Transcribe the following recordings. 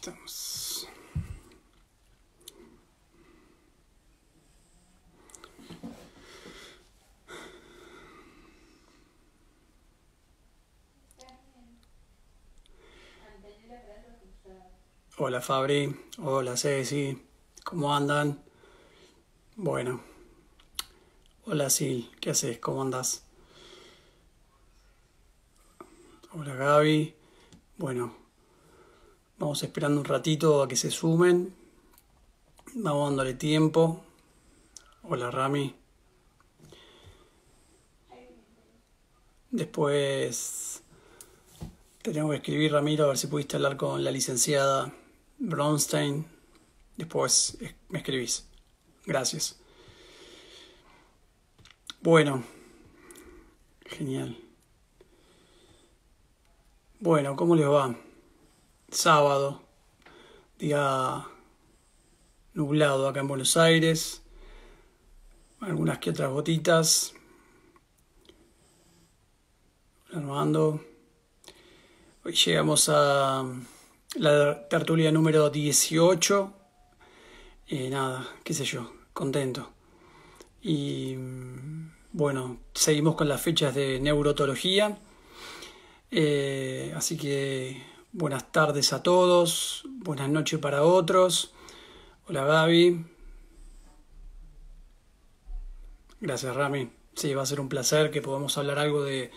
Estamos. Hola Fabri, hola Ceci, ¿cómo andan? Bueno, hola Sil, ¿qué haces? ¿Cómo andás? Hola Gaby, bueno, vamos esperando un ratito a que se sumen, vamos dándole tiempo. Hola Rami, después te tengo que escribir Ramiro a ver si pudiste hablar con la licenciada Bronstein, después me escribís. Gracias. Bueno, genial. Bueno, ¿cómo les va? Sábado, día nublado acá en Buenos Aires, algunas que otras gotitas. Armando. Hoy llegamos a la tertulia número 18. Nada, qué sé yo, contento. Y bueno, seguimos con las fechas de neurotología. Así que buenas tardes a todos, buenas noches para otros. Hola Gaby. Gracias Rami. Sí, va a ser un placer que podamos hablar algo de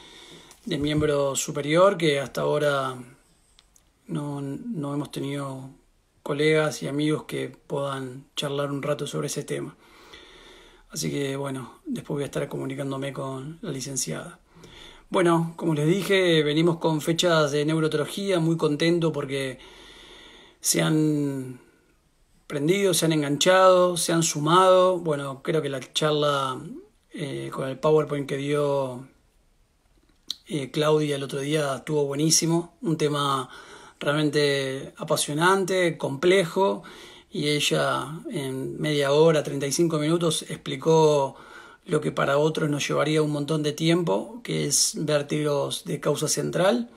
miembro superior, que hasta ahora no hemos tenido colegas y amigos que puedan charlar un rato sobre ese tema. Así que bueno, después voy a estar comunicándome con la licenciada. Bueno, como les dije, venimos con fechas de neurotología, muy contento porque se han prendido, se han enganchado, se han sumado. Bueno, creo que la charla con el PowerPoint que dio Claudia el otro día estuvo buenísimo, un tema realmente apasionante, complejo, y ella en media hora, 35 minutos, explicó lo que para otros nos llevaría un montón de tiempo, que es vértigos de causa central.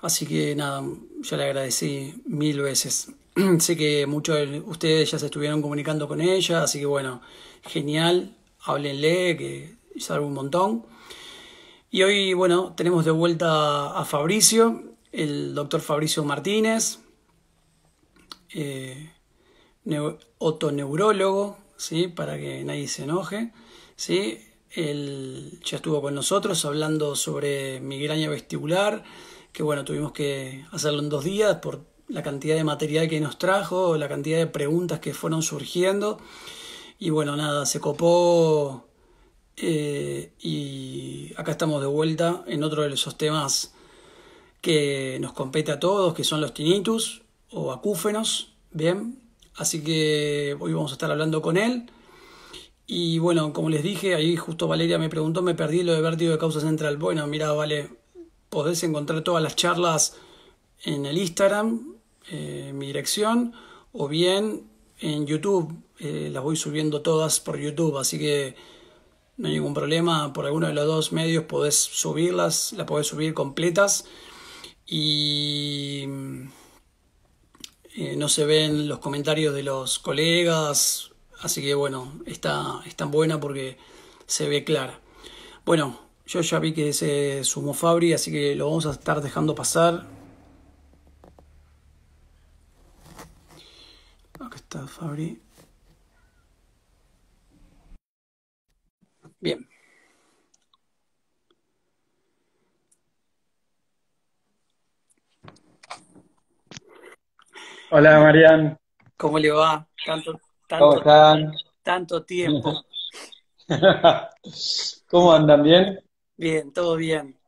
Así que nada, ya le agradecí 1000 veces. Sé que muchos de ustedes ya se estuvieron comunicando con ella, así que bueno, genial, háblenle, que sabe un montón. Y hoy, bueno, tenemos de vuelta a Fabricio, el doctor Fabricio Martínez, eh, otoneurólogo, ¿sí? Para que nadie se enoje, ¿sí? Él ya estuvo con nosotros hablando sobre migraña vestibular, que bueno, tuvimos que hacerlo en 2 días por la cantidad de material que nos trajo, la cantidad de preguntas que fueron surgiendo. Y bueno, nada, se copó. Y acá estamos de vuelta en otro de esos temas que nos compete a todos, que son los tinnitus o acúfenos. Bien, así que hoy vamos a estar hablando con él. Y bueno, como les dije, ahí justo Valeria me preguntó, me perdí lo de vértigo de causa central. Bueno, mira, Vale, podés encontrar todas las charlas en el Instagram, mi dirección, o bien en YouTube. Las voy subiendo todas por YouTube, así que no hay ningún problema. Por alguno de los dos medios podés subirlas, las podés subir completas. Y no se ven los comentarios de los colegas, así que bueno, está buena porque se ve clara. Bueno, yo ya vi que se sumó Fabri, así que lo vamos a estar dejando pasar. Acá está Fabri. Bien. Hola Marian, ¿Cómo le va? Tanto, ¿cómo tanto, están? tanto tiempo. ¿Cómo andan? ¿Bien? Bien, todo bien.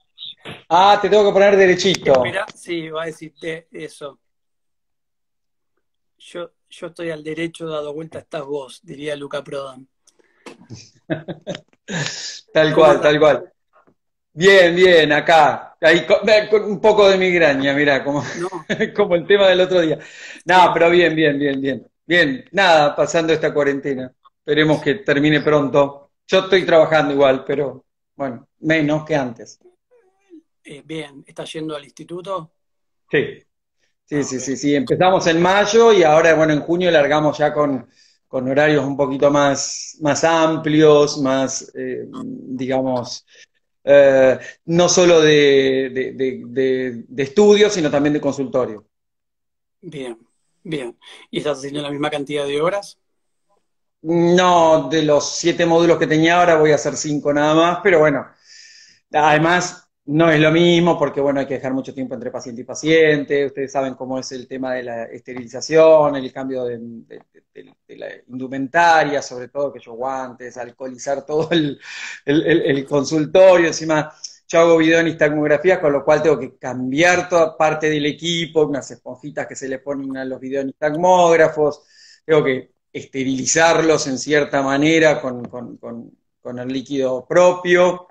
Ah, te tengo que poner derechito. Espera, sí, va a decirte eso. Yo estoy al derecho, dado vuelta estás vos, diría Luca Prodan. Tal ¿Cómo cual, andás? tal cual. Bien, bien, acá. Ahí con un poco de migraña, mira, como, No, como el tema del otro día. No, sí. pero bien, bien, bien, bien. Bien, nada, pasando esta cuarentena. Esperemos que termine pronto. Yo estoy trabajando igual, pero bueno, menos que antes. Bien, ¿estás yendo al instituto? Sí. Sí, Ah, sí, ok. sí, sí. Empezamos en mayo y ahora, bueno, en junio largamos ya con horarios un poquito más amplios, más, digamos, eh, no solo de estudio, sino también de consultorio. Bien, bien. ¿Y estás haciendo la misma cantidad de horas? No, de los 7 módulos que tenía ahora voy a hacer 5 nada más, pero bueno, además no es lo mismo porque bueno, hay que dejar mucho tiempo entre paciente y paciente, ustedes saben cómo es el tema de la esterilización, el cambio de la indumentaria, sobre todo que yo guantes, alcoholizar todo el consultorio, encima yo hago video en nistagmografía, con lo cual tengo que cambiar toda parte del equipo, unas esponjitas que se le ponen a los videonistagmógrafos, tengo que esterilizarlos en cierta manera con el líquido propio.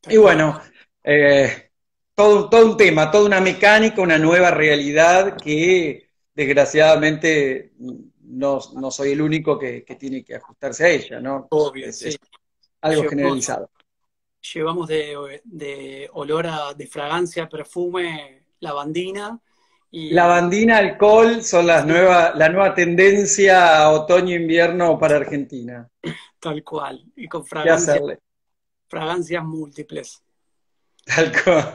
Y Tal cual. bueno, eh, todo un tema, toda una mecánica, una nueva realidad que desgraciadamente no soy el único que tiene que ajustarse a ella, ¿no? Obvio, Es sí. algo Llevamos, generalizado. llevamos de olor de fragancia, perfume, lavandina y Lavandina, alcohol son sí, la nueva tendencia a otoño-invierno para Argentina. tal cual. Y con ¿Qué hacerle? fragancias múltiples. Tal cual.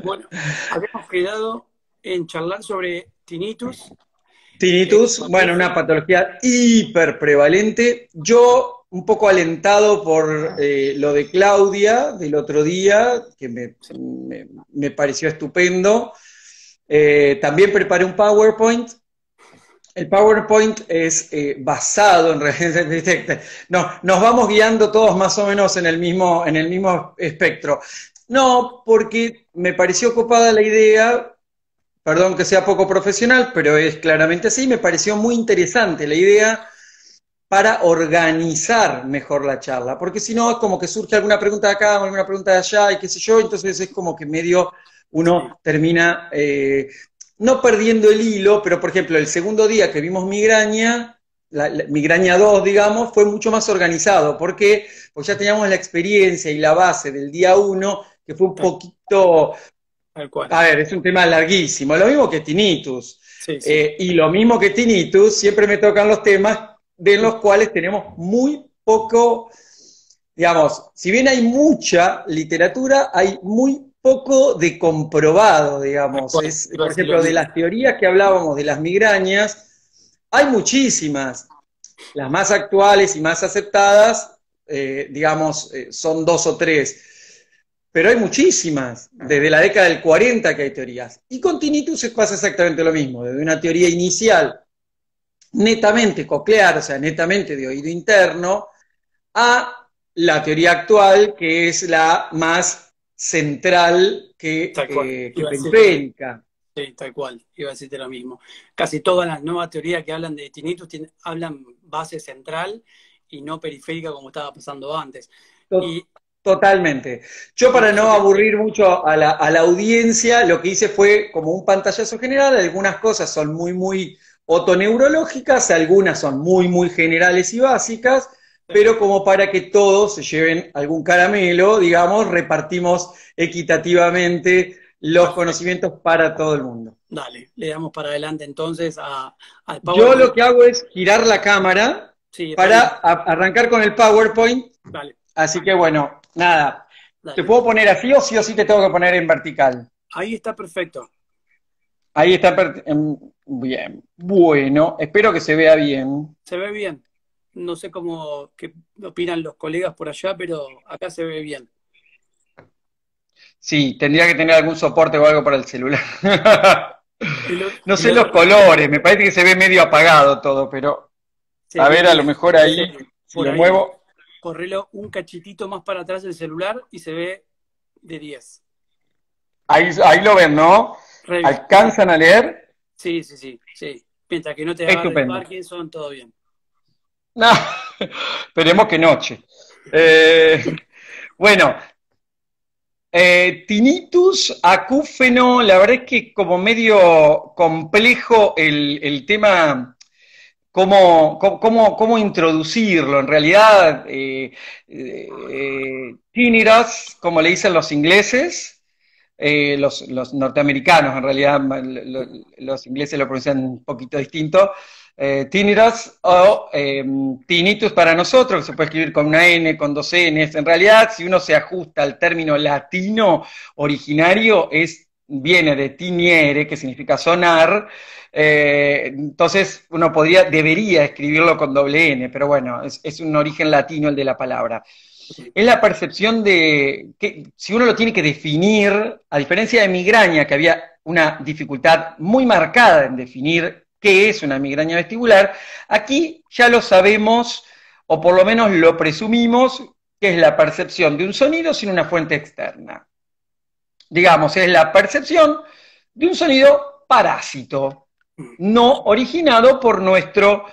Bueno, habíamos quedado en charlar sobre tinnitus, Tinnitus, bueno, una acúfeno. patología hiper prevalente. Yo, un poco alentado por lo de Claudia del otro día, que Sí, me pareció estupendo, también preparé un PowerPoint. El PowerPoint es basado en realidad, no, nos vamos guiando todos más o menos en el mismo espectro. No, porque me pareció copada la idea. Perdón que sea poco profesional, pero es claramente así. Me pareció muy interesante la idea para organizar mejor la charla, porque si no es como que surge alguna pregunta de acá, alguna pregunta de allá y qué sé yo, entonces es como que medio sí, uno termina no perdiendo el hilo, pero por ejemplo el segundo día que vimos migraña, migraña 2 digamos, fue mucho más organizado. ¿Por qué? Porque ya teníamos la experiencia y la base del día uno, que fue un tal, poquito, tal cual. a ver, es un tema larguísimo, lo mismo que tinnitus. Sí, sí. Y lo mismo que tinnitus, siempre me tocan los temas de los cuales tenemos muy poco, digamos, si bien hay mucha literatura, hay muy poco de comprobado, Tal digamos. cual. Es, Iba a por decir lo ejemplo, de mismo. las teorías que hablábamos de las migrañas, hay muchísimas. Las más actuales y más aceptadas, digamos, son dos o tres. Pero hay muchísimas, desde la década del 40 que hay teorías. Y con tinnitus pasa exactamente lo mismo, desde una teoría inicial netamente coclear, o sea, netamente de oído interno, a la teoría actual, que es la más central Tal cual. que Iba a decirte lo mismo. periférica. Sí, tal cual. Iba a decirte lo mismo. Casi todas las nuevas teorías que hablan de tinnitus hablan base central y no periférica como estaba pasando antes. To- Y, Totalmente. Yo y para no fíjate, aburrir mucho a la audiencia, lo que hice fue como un pantallazo general, algunas cosas son muy otoneurológicas, algunas son muy generales y básicas, pero como para que todos se lleven algún caramelo, digamos, repartimos equitativamente los perfecto. conocimientos para todo el mundo. Dale, le damos para adelante entonces al Yo lo PowerPoint. que hago es girar la cámara Sí, está para bien. arrancar con el PowerPoint. Dale, Así que bueno, nada. ¿Te dale. puedo poner así o sí te tengo que poner en vertical? Ahí está perfecto. Ahí está. Bien. Bueno, espero que se vea bien. Se ve bien. No sé cómo qué opinan los colegas por allá, pero acá se ve bien. Sí, tendría que tener algún soporte o algo para el celular. No El sé los otro, colores, me parece que se ve medio apagado todo, pero se a ve ver, a lo bien. mejor ahí, si Por lo ahí. muevo, Correlo un cachitito más para atrás el celular y se ve de 10. ahí lo ven, ¿no? Re bien, sí. ¿Alcanzan a leer? Sí, sí, sí, sí. Mientras que no te agarre el Estupendo. Parkinson, todo bien. No, esperemos que noche. Eh, bueno, tinnitus, acúfeno, la verdad es que como medio complejo el tema, cómo introducirlo. En realidad, tinnitus, como le dicen los ingleses, los norteamericanos, en realidad los ingleses lo pronuncian un poquito distinto, tinnitus o tinnitus para nosotros, que se puede escribir con una N, con dos Ns. En realidad, si uno se ajusta al término latino originario, viene de tiniere, que significa sonar, entonces uno debería escribirlo con doble N, pero bueno, es un origen latino el de la palabra. Es la percepción de que si uno lo tiene que definir, a diferencia de migraña, que había una dificultad muy marcada en definir qué es una migraña vestibular, aquí ya lo sabemos, o por lo menos lo presumimos, que es la percepción de un sonido sin una fuente externa. Digamos, es la percepción de un sonido parásito, no originado por nuestro,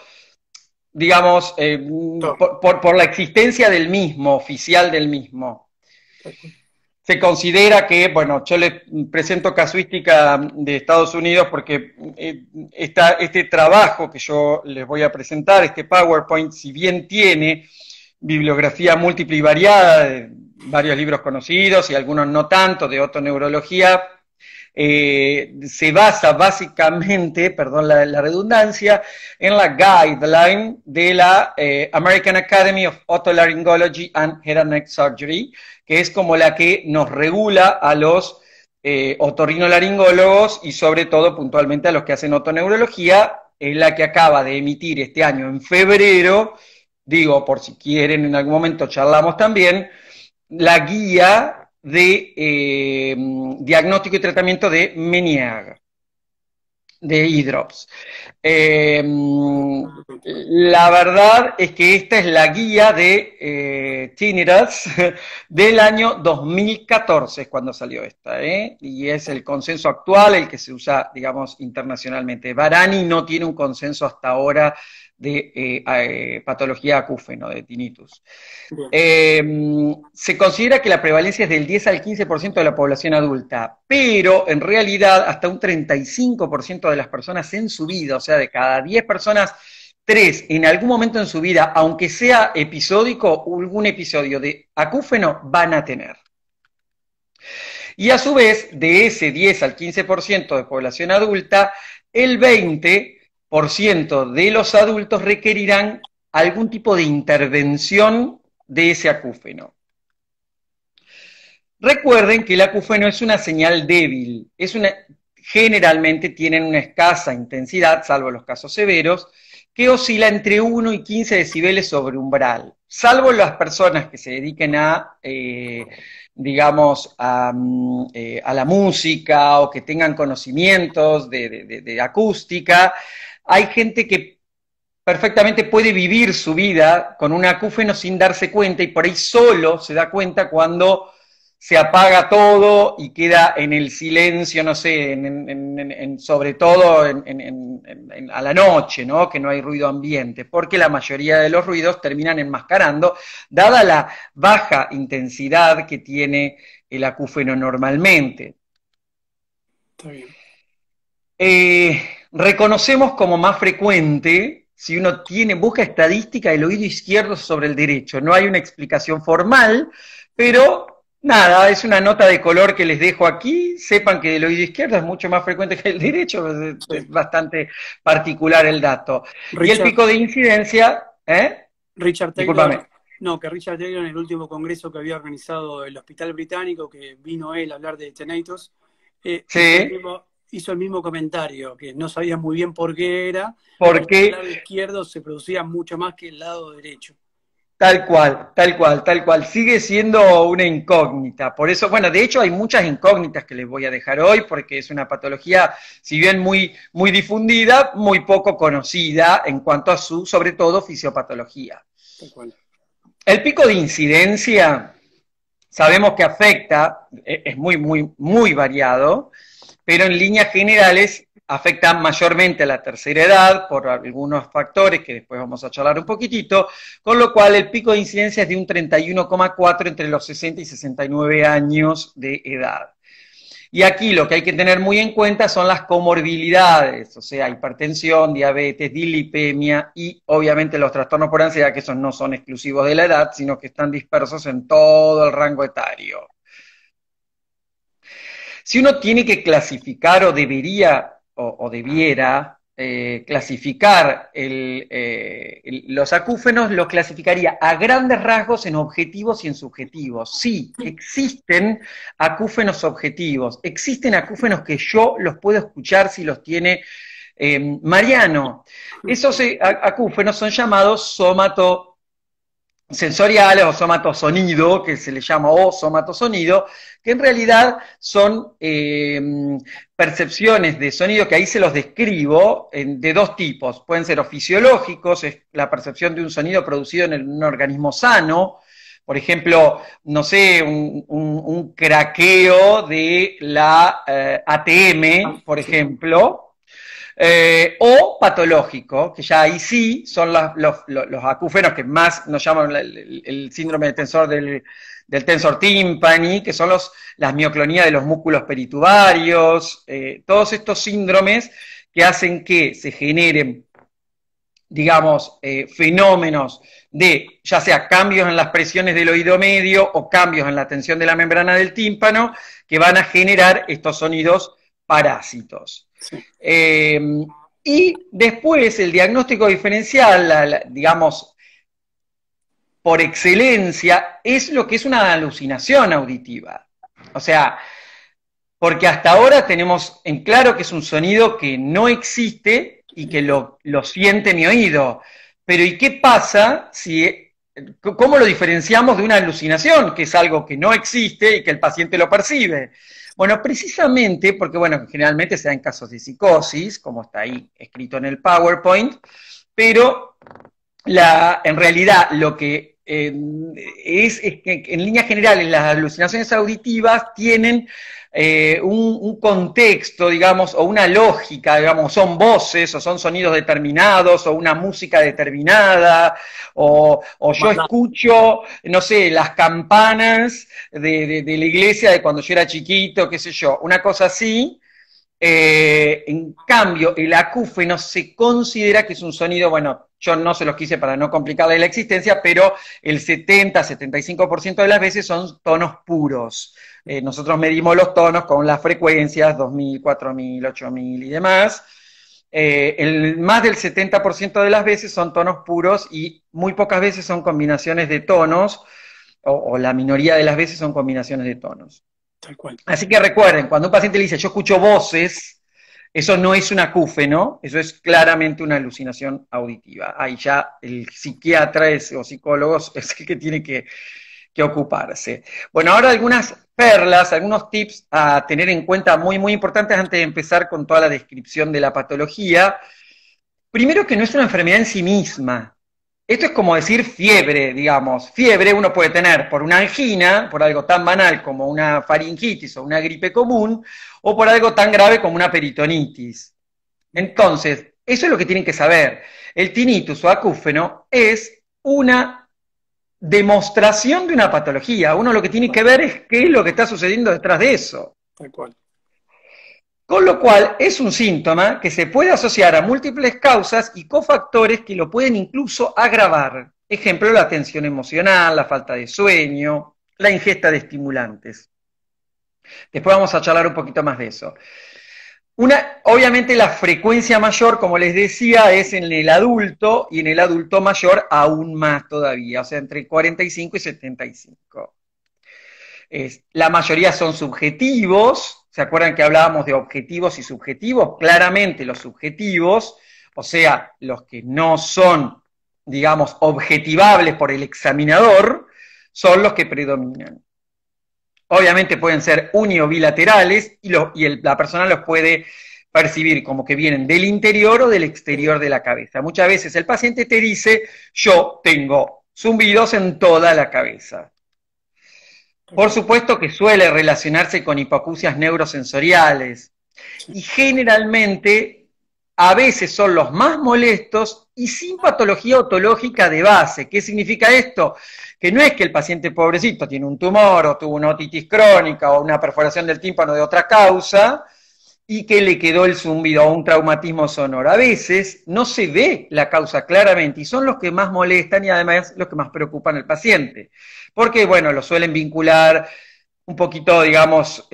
digamos, por la existencia del mismo, oficial del mismo. Se considera que, bueno, yo les presento casuística de Estados Unidos porque este trabajo que yo les voy a presentar, este PowerPoint, si bien tiene bibliografía múltiple y variada de varios libros conocidos y algunos no tanto, de otoneurología, se basa básicamente, perdón la redundancia, en la guideline de la American Academy of Otolaryngology and Head and Neck Surgery, que es como la que nos regula a los otorrinolaringólogos y sobre todo puntualmente a los que hacen otoneurología, es la que acaba de emitir este año en febrero, digo, por si quieren en algún momento charlamos también, la guía de diagnóstico y tratamiento de Meniere, de E-drops. La verdad es que esta es la guía de tinnitus del año 2014, es cuando salió esta, y es el consenso actual, el que se usa, digamos, internacionalmente. Varani no tiene un consenso hasta ahora de patología acúfeno, de tinnitus. Se considera que la prevalencia es del 10 al 15% de la población adulta, pero en realidad hasta un 35% de las personas en su vida, o sea, de cada 10 personas, 3 en algún momento en su vida, aunque sea episódico, algún episodio de acúfeno van a tener. Y a su vez, de ese 10 al 15% de población adulta, el 20% de los adultos requerirán algún tipo de intervención de ese acúfeno. Recuerden que el acúfeno es una señal débil, generalmente tienen una escasa intensidad, salvo los casos severos, que oscila entre 1 y 15 decibeles sobre umbral, salvo las personas que se dediquen a, digamos, a la música o que tengan conocimientos de acústica. Hay gente que perfectamente puede vivir su vida con un acúfeno sin darse cuenta y por ahí solo se da cuenta cuando se apaga todo y queda en el silencio, no sé, sobre todo a la noche, ¿no? Que no hay ruido ambiente, porque la mayoría de los ruidos terminan enmascarando, dada la baja intensidad que tiene el acúfeno normalmente. Está bien. Reconocemos como más frecuente si uno busca estadística el oído izquierdo sobre el derecho. No hay una explicación formal, pero nada, es una nota de color que les dejo aquí. Sepan que el oído izquierdo es mucho más frecuente que el derecho, es bastante particular el dato. Richard, y el pico de incidencia, Richard Taylor, discúlpame. No, que Richard Taylor en el último congreso que había organizado el Hospital Británico, que vino él a hablar de tinnitus, sí. hizo el mismo comentario, que no sabía muy bien por qué era, porque el lado izquierdo se producía mucho más que el lado derecho. Tal cual, tal cual, tal cual. Sigue siendo una incógnita. Por eso, bueno, de hecho hay muchas incógnitas que les voy a dejar hoy, porque es una patología, si bien muy, muy difundida, muy poco conocida en cuanto a su, sobre todo, fisiopatología. Tal cual. El pico de incidencia, sabemos que afecta, es muy, muy, muy variado, pero en líneas generales afecta mayormente a la tercera edad por algunos factores que después vamos a charlar un poquitito, con lo cual el pico de incidencia es de un 31,4 entre los 60 y 69 años de edad. Y aquí lo que hay que tener muy en cuenta son las comorbilidades, o sea, hipertensión, diabetes, dislipemia y obviamente los trastornos por ansiedad, que esos no son exclusivos de la edad, sino que están dispersos en todo el rango etario. Si uno tiene que clasificar o debería o debiera clasificar los acúfenos, los clasificaría a grandes rasgos en objetivos y en subjetivos. Sí, existen acúfenos objetivos, existen acúfenos que yo los puedo escuchar si los tiene Mariano. Esos acúfenos son llamados somatosensoriales o somatosonido, que se le llama, o somatosonido, que en realidad son percepciones de sonido, que ahí se los describo, de dos tipos. Pueden ser o fisiológicos, es la percepción de un sonido producido en un organismo sano, por ejemplo, no sé, un craqueo de la ATM, por ejemplo, o patológico, que ya ahí sí son los acúfenos que más nos llaman el síndrome de tensor del tensor tímpani, que son las mioclonías de los músculos peritubarios, todos estos síndromes que hacen que se generen, digamos, fenómenos de ya sea cambios en las presiones del oído medio o cambios en la tensión de la membrana del tímpano, que van a generar estos sonidos parásitos. Sí. Y después el diagnóstico diferencial, digamos, por excelencia, es lo que es una alucinación auditiva. O sea, porque hasta ahora tenemos en claro que es un sonido que no existe y que lo siente mi oído. Pero ¿y qué pasa si... ¿Cómo lo diferenciamos de una alucinación, que es algo que no existe y que el paciente lo percibe? Bueno, precisamente porque, bueno, generalmente se da en casos de psicosis, como está ahí escrito en el PowerPoint, pero en realidad lo que es que en líneas generales las alucinaciones auditivas tienen un contexto, digamos, o una lógica, digamos, son voces, o son sonidos determinados, o una música determinada, o yo escucho, no sé, las campanas de la iglesia de cuando yo era chiquito, qué sé yo, una cosa así. En cambio, el acúfeno se considera que es un sonido, bueno, yo no se los quise para no complicarle la existencia, pero el 70-75% de las veces son tonos puros. Nosotros medimos los tonos con las frecuencias, 2000, 4000, 8000 y demás. Más del 70% de las veces son tonos puros y muy pocas veces son combinaciones de tonos, o la minoría de las veces son combinaciones de tonos. Tal cual. Así que recuerden, cuando un paciente le dice yo escucho voces, eso no es un acúfeno, eso es claramente una alucinación auditiva. Ahí ya el psiquiatra o psicólogo es el que tiene que ocuparse. Bueno, ahora algunas perlas, algunos tips a tener en cuenta muy, muy importantes antes de empezar con toda la descripción de la patología. Primero, que no es una enfermedad en sí misma. Esto es como decir fiebre, digamos. Fiebre uno puede tener por una angina, por algo tan banal como una faringitis o una gripe común, o por algo tan grave como una peritonitis. Entonces, eso es lo que tienen que saber. El tinnitus o acúfeno es una demostración de una patología. Uno lo que tiene que ver es qué es lo que está sucediendo detrás de eso. Tal cual. Con lo cual, es un síntoma que se puede asociar a múltiples causas y cofactores que lo pueden incluso agravar. Ejemplo, la tensión emocional, la falta de sueño, la ingesta de estimulantes. Después vamos a charlar un poquito más de eso. Obviamente la frecuencia mayor, como les decía, es en el adulto, y en el adulto mayor aún más todavía, o sea, entre 45 y 75. La mayoría son subjetivos. ¿Se acuerdan que hablábamos de objetivos y subjetivos? Claramente los subjetivos, o sea, los que no son, digamos, objetivables por el examinador, son los que predominan. Obviamente pueden ser uni o bilaterales y la persona los puede percibir como que vienen del interior o del exterior de la cabeza. Muchas veces el paciente te dice, yo tengo zumbidos en toda la cabeza. Por supuesto que suele relacionarse con hipoacusias neurosensoriales y generalmente a veces son los más molestos y sin patología otológica de base. ¿Qué significa esto? Que no es que el paciente pobrecito tiene un tumor o tuvo una otitis crónica o una perforación del tímpano de otra causa y que le quedó el zumbido o un traumatismo sonoro. A veces no se ve la causa claramente y son los que más molestan y además los que más preocupan al paciente. Porque, bueno, lo suelen vincular un poquito, digamos,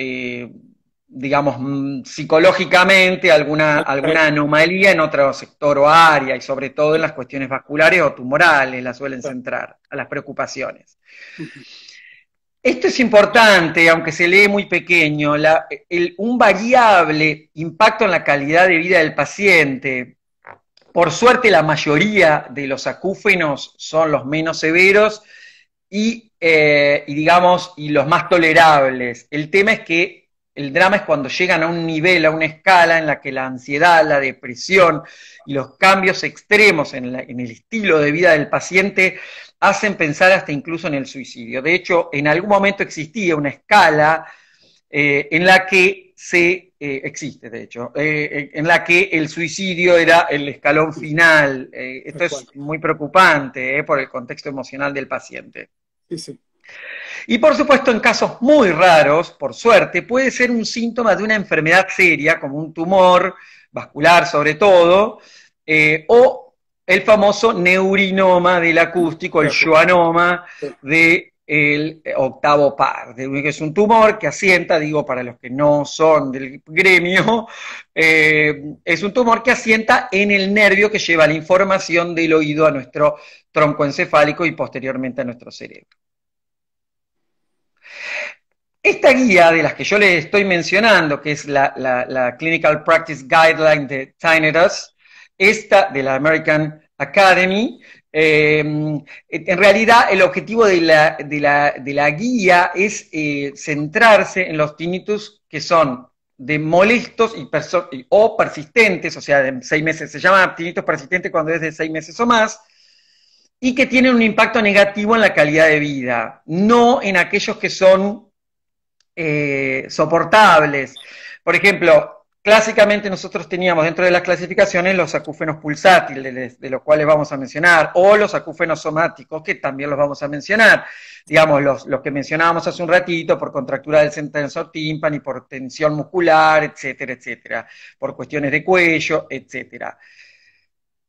digamos, psicológicamente alguna anomalía en otro sector o área, y sobre todo en las cuestiones vasculares o tumorales, las suelen centrar a las preocupaciones. Esto es importante, aunque se lee muy pequeño, un variable impacto en la calidad de vida del paciente. Por suerte, la mayoría de los acúfenos son los menos severos y los más tolerables. El tema es que el drama es cuando llegan a un nivel, a una escala en la que la ansiedad, la depresión y los cambios extremos en el estilo de vida del paciente hacen pensar hasta incluso en el suicidio. De hecho, en algún momento existía una escala en la que existe, de hecho, en la que el suicidio era el escalón final. Esto es muy preocupante por el contexto emocional del paciente. Sí, sí. Y por supuesto, en casos muy raros, por suerte, puede ser un síntoma de una enfermedad seria, como un tumor vascular sobre todo, o el famoso neurinoma del acústico, el schwannoma del octavo par, que es un tumor que asienta, digo para los que no son del gremio, es un tumor que asienta en el nervio que lleva la información del oído a nuestro tronco encefálico y posteriormente a nuestro cerebro. Esta guía de las que yo les estoy mencionando, que es la Clinical Practice Guideline de Tinnitus, esta de la American Academy, en realidad el objetivo de la guía es centrarse en los tinnitus que son de molestos o persistentes, o sea, de 6 meses, se llama tinnitus persistente cuando es de 6 meses o más, y que tienen un impacto negativo en la calidad de vida, no en aquellos que son soportables. Por ejemplo, clásicamente nosotros teníamos dentro de las clasificaciones los acúfenos pulsátiles, de los cuales vamos a mencionar, o los acúfenos somáticos, que también los vamos a mencionar. Digamos, los que mencionábamos hace un ratito, por contractura del tensor tímpani, por tensión muscular, etcétera, etcétera, por cuestiones de cuello, etcétera.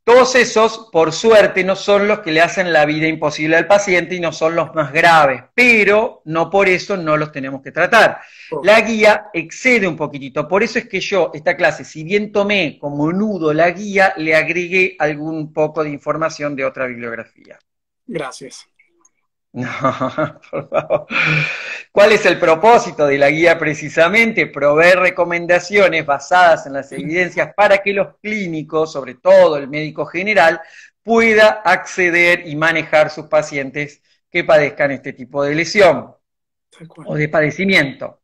Todos esos, por suerte, no son los que le hacen la vida imposible al paciente y no son los más graves, pero no por eso no los tenemos que tratar. La guía excede un poquitito, por eso es que yo, esta clase, si bien tomé como nudo la guía, le agregué algún poco de información de otra bibliografía. Gracias. No, por favor. ¿Cuál es el propósito de la guía precisamente? Proveer recomendaciones basadas en las evidencias para que los clínicos, sobre todo el médico general, pueda acceder y manejar sus pacientes que padezcan este tipo de lesión o de padecimiento.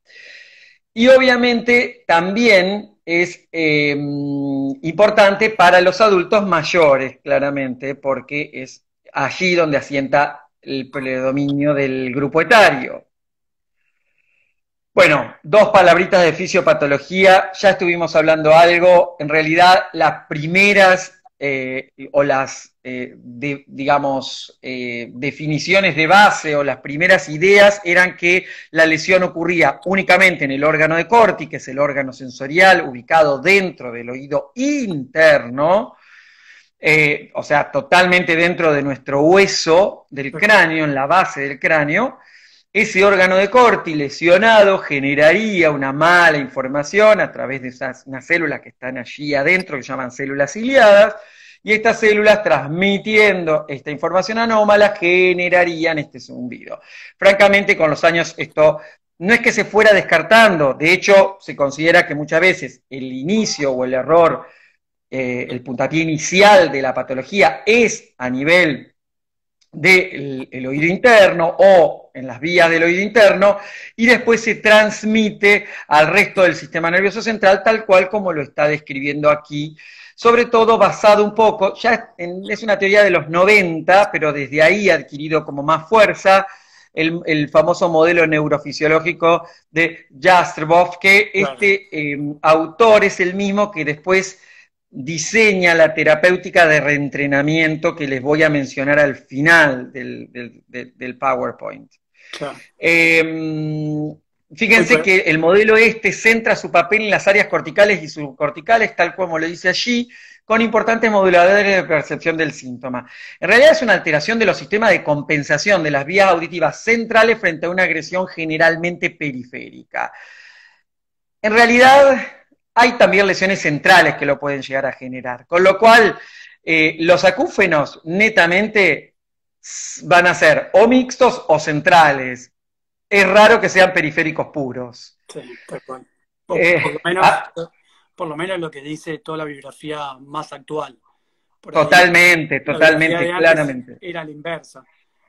Y obviamente también es importante para los adultos mayores, claramente, porque es allí donde asienta el predominio del grupo etario. Bueno, 2 palabritas de fisiopatología, ya estuvimos hablando algo, en realidad las primeras o las, definiciones de base o las primeras ideas eran que la lesión ocurría únicamente en el órgano de Corti, que es el órgano sensorial ubicado dentro del oído interno, o sea, totalmente dentro de nuestro hueso del cráneo, en la base del cráneo. Ese órgano de Corti lesionado generaría una mala información a través de unas células que están allí adentro, que se llaman células ciliadas, y estas células, transmitiendo esta información anómala, generarían este zumbido. Francamente, con los años esto no es que se fuera descartando, de hecho, se considera que muchas veces el inicio o el error, el puntapié inicial de la patología es a nivel del oído interno o en las vías del oído interno, y después se transmite al resto del sistema nervioso central, tal cual como lo está describiendo aquí, sobre todo basado un poco, es una teoría de los 90, pero desde ahí ha adquirido como más fuerza el famoso modelo neurofisiológico de Jastreboff, que este autor es el mismo que después diseña la terapéutica de reentrenamiento que les voy a mencionar al final del PowerPoint. Claro. Fíjense que el modelo centra su papel en las áreas corticales y subcorticales, tal como lo dice allí, con importantes moduladores de percepción del síntoma. En realidad es una alteración de los sistemas de compensación de las vías auditivas centrales frente a una agresión generalmente periférica. en realidad hay también lesiones centrales que lo pueden llegar a generar, con lo cual los acúfenos netamente van a ser o mixtos o centrales. Es raro que sean periféricos puros. Sí, tal cual. Por lo Eh, menos, ah, por lo menos lo que dice toda la bibliografía más actual. Por ahí totalmente, la bibliografía totalmente, de antes claramente. era la inversa.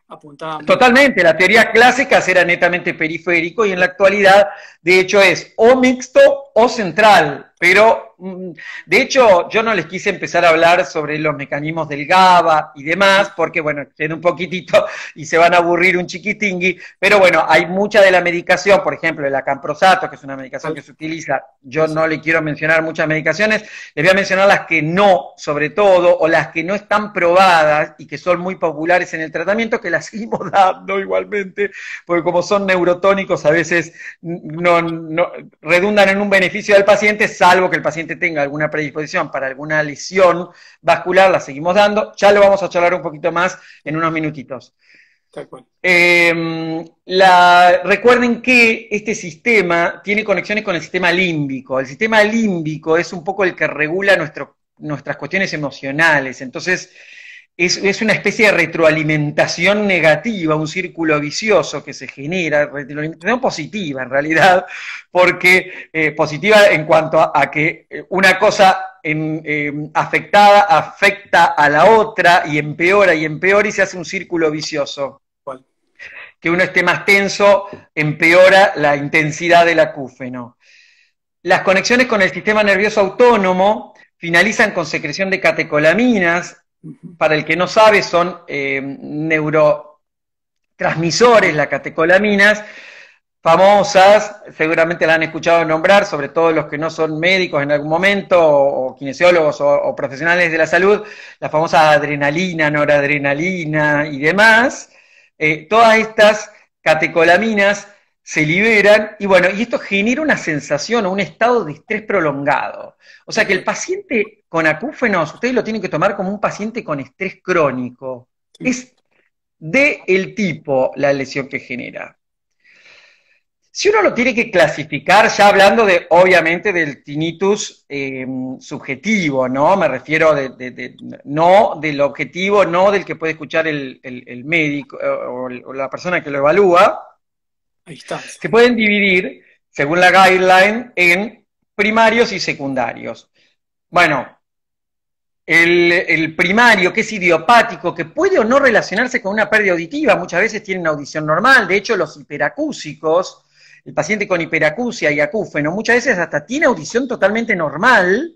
Apuntaba mucho. Totalmente, las teorías clásicas era netamente periférico y en la actualidad, de hecho, es o mixto o central. Pero, de hecho, yo no les quise empezar a hablar sobre los mecanismos del GABA y demás, porque, bueno, tiene un poquitito y se van a aburrir un chiquitingui. Pero, bueno, hay mucha de la medicación, por ejemplo, el acamprosato, que es una medicación que se utiliza. Yo Sí, sí. no le quiero mencionar muchas medicaciones, les voy a mencionar las que no, sobre todo, o las que no están probadas y que son muy populares en el tratamiento, que las seguimos dando igualmente, porque como son neurotónicos, a veces no redundan en un beneficio del paciente, salvo que el paciente tenga alguna predisposición para alguna lesión vascular, la seguimos dando. Ya lo vamos a charlar un poquito más en unos minutitos. Tal cual. Recuerden que este sistema tiene conexiones con el sistema límbico. El sistema límbico es un poco el que regula nuestras cuestiones emocionales. Entonces, es una especie de retroalimentación negativa, un círculo vicioso que se genera, retroalimentación positiva en realidad, porque positiva en cuanto a que una cosa afectada afecta a la otra y empeora y se hace un círculo vicioso. Cual. Que uno esté más tenso empeora la intensidad del acúfeno. Las conexiones con el sistema nervioso autónomo finalizan con secreción de catecolaminas. Para el que no sabe, son neurotransmisores, las catecolaminas, famosas, seguramente la han escuchado nombrar, sobre todo los que no son médicos en algún momento, o kinesiólogos o profesionales de la salud, la famosa adrenalina, noradrenalina y demás. Todas estas catecolaminas se liberan y bueno, y esto genera una sensación o un estado de estrés prolongado. O sea que el paciente con acúfenos, ustedes lo tienen que tomar como un paciente con estrés crónico. Sí. Es de el tipo la lesión que genera. Si uno lo tiene que clasificar, ya hablando de, obviamente, del tinnitus subjetivo, ¿no? Me refiero no del objetivo, no del que puede escuchar el médico o la persona que lo evalúa. Ahí está. Se pueden dividir, según la guideline, en primarios y secundarios. Bueno, el primario, que es idiopático, que puede o no relacionarse con una pérdida auditiva, muchas veces tienen audición normal, de hecho los hiperacúsicos, el paciente con hiperacusia y acúfeno, muchas veces hasta tiene audición totalmente normal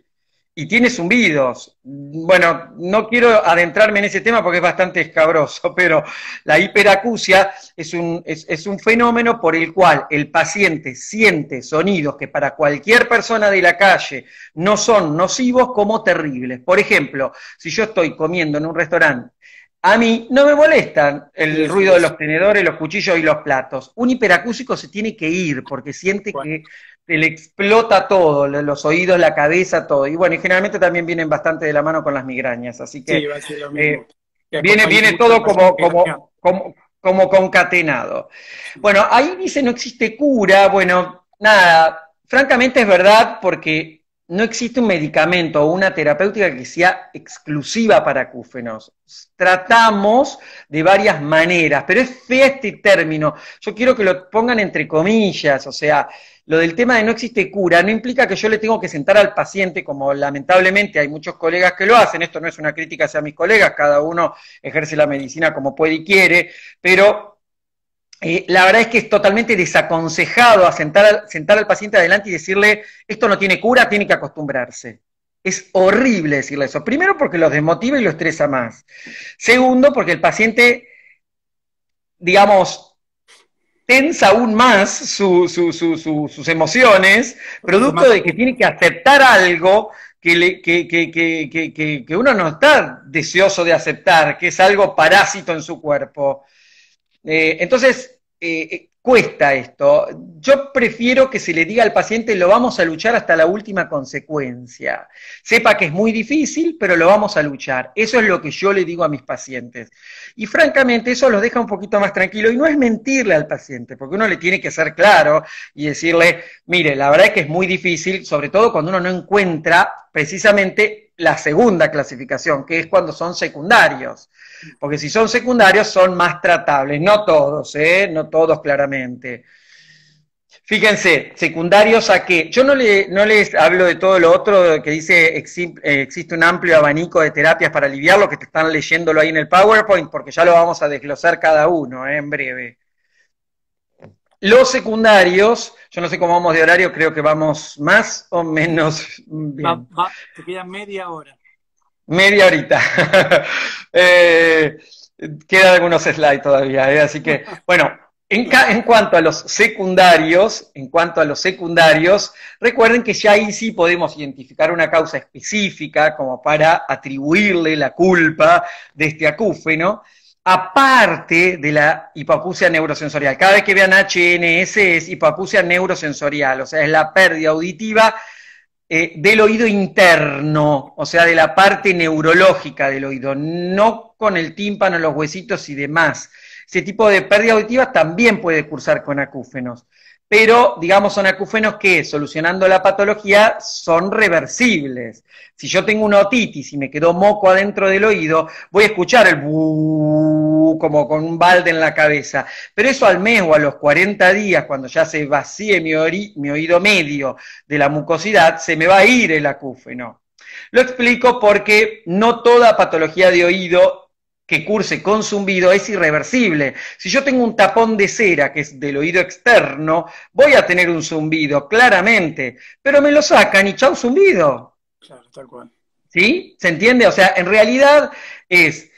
y tiene zumbidos. Bueno, no quiero adentrarme en ese tema porque es bastante escabroso, pero la hiperacusia es un fenómeno por el cual el paciente siente sonidos que para cualquier persona de la calle no son nocivos como terribles. Por ejemplo, si yo estoy comiendo en un restaurante, a mí no me molestan el ruido de los tenedores, los cuchillos y los platos. Un hiperacúsico se tiene que ir porque siente que se le explota todo, los oídos, la cabeza, todo. Y bueno, y generalmente también vienen bastante de la mano con las migrañas, así que Sí, va a ser lo mismo. viene todo como concatenado. Bueno, ahí dice no existe cura, bueno, nada, francamente es verdad porque no existe un medicamento o una terapéutica que sea exclusiva para acúfenos. Tratamos de varias maneras, pero es feo este término. Yo quiero que lo pongan entre comillas, o sea, lo del tema de no existe cura no implica que yo le tengo que sentar al paciente, como lamentablemente hay muchos colegas que lo hacen, esto no es una crítica hacia mis colegas, cada uno ejerce la medicina como puede y quiere, pero la verdad es que es totalmente desaconsejado a sentar al paciente adelante y decirle, esto no tiene cura, tiene que acostumbrarse. Es horrible decirle eso. Primero porque lo desmotiva y lo estresa más. Segundo porque el paciente, digamos, tensa aún más sus emociones, producto de que tiene que aceptar algo que uno no está deseoso de aceptar, que es algo parásito en su cuerpo. Entonces, cuesta esto. Yo prefiero que se le diga al paciente, lo vamos a luchar hasta la última consecuencia. Sepa que es muy difícil, pero lo vamos a luchar. Eso es lo que yo le digo a mis pacientes. Y francamente eso los deja un poquito más tranquilos. Y no es mentirle al paciente, porque uno le tiene que ser claro y decirle, mire, la verdad es que es muy difícil, sobre todo cuando uno no encuentra precisamente la segunda clasificación, que es cuando son secundarios. Porque si son secundarios son más tratables, no todos, no todos claramente. Fíjense, secundarios a qué. Yo no les hablo de todo lo otro que dice existe un amplio abanico de terapias para aliviarlo, que te están leyéndolo ahí en el PowerPoint, porque ya lo vamos a desglosar cada uno en breve. Los secundarios, yo no sé cómo vamos de horario, creo que vamos más o menos bien. Te queda media hora. Media horita. Quedan algunos slides todavía, así que, bueno, en cuanto a los secundarios, recuerden que ya ahí sí podemos identificar una causa específica como para atribuirle la culpa de este acúfeno, aparte de la hipoacusia neurosensorial. Cada vez que vean HNS es hipoacusia neurosensorial, o sea, es la pérdida auditiva del oído interno, o sea, de la parte neurológica del oído, no con el tímpano, los huesitos y demás. Ese tipo de pérdida auditiva también puede cursar con acúfenos, pero digamos son acúfenos que, solucionando la patología, son reversibles. Si yo tengo una otitis y me quedó moco adentro del oído, voy a escuchar el buuuu como con un balde en la cabeza, pero eso al mes o a los 40 días, cuando ya se vacíe mi oído medio de la mucosidad, se me va a ir el acúfeno. Lo explico porque no toda patología de oído que curse con zumbido es irreversible. Si yo tengo un tapón de cera, que es del oído externo, voy a tener un zumbido, claramente, pero me lo sacan y chau zumbido. Claro, tal cual. ¿Sí? ¿Se entiende? O sea, en realidad es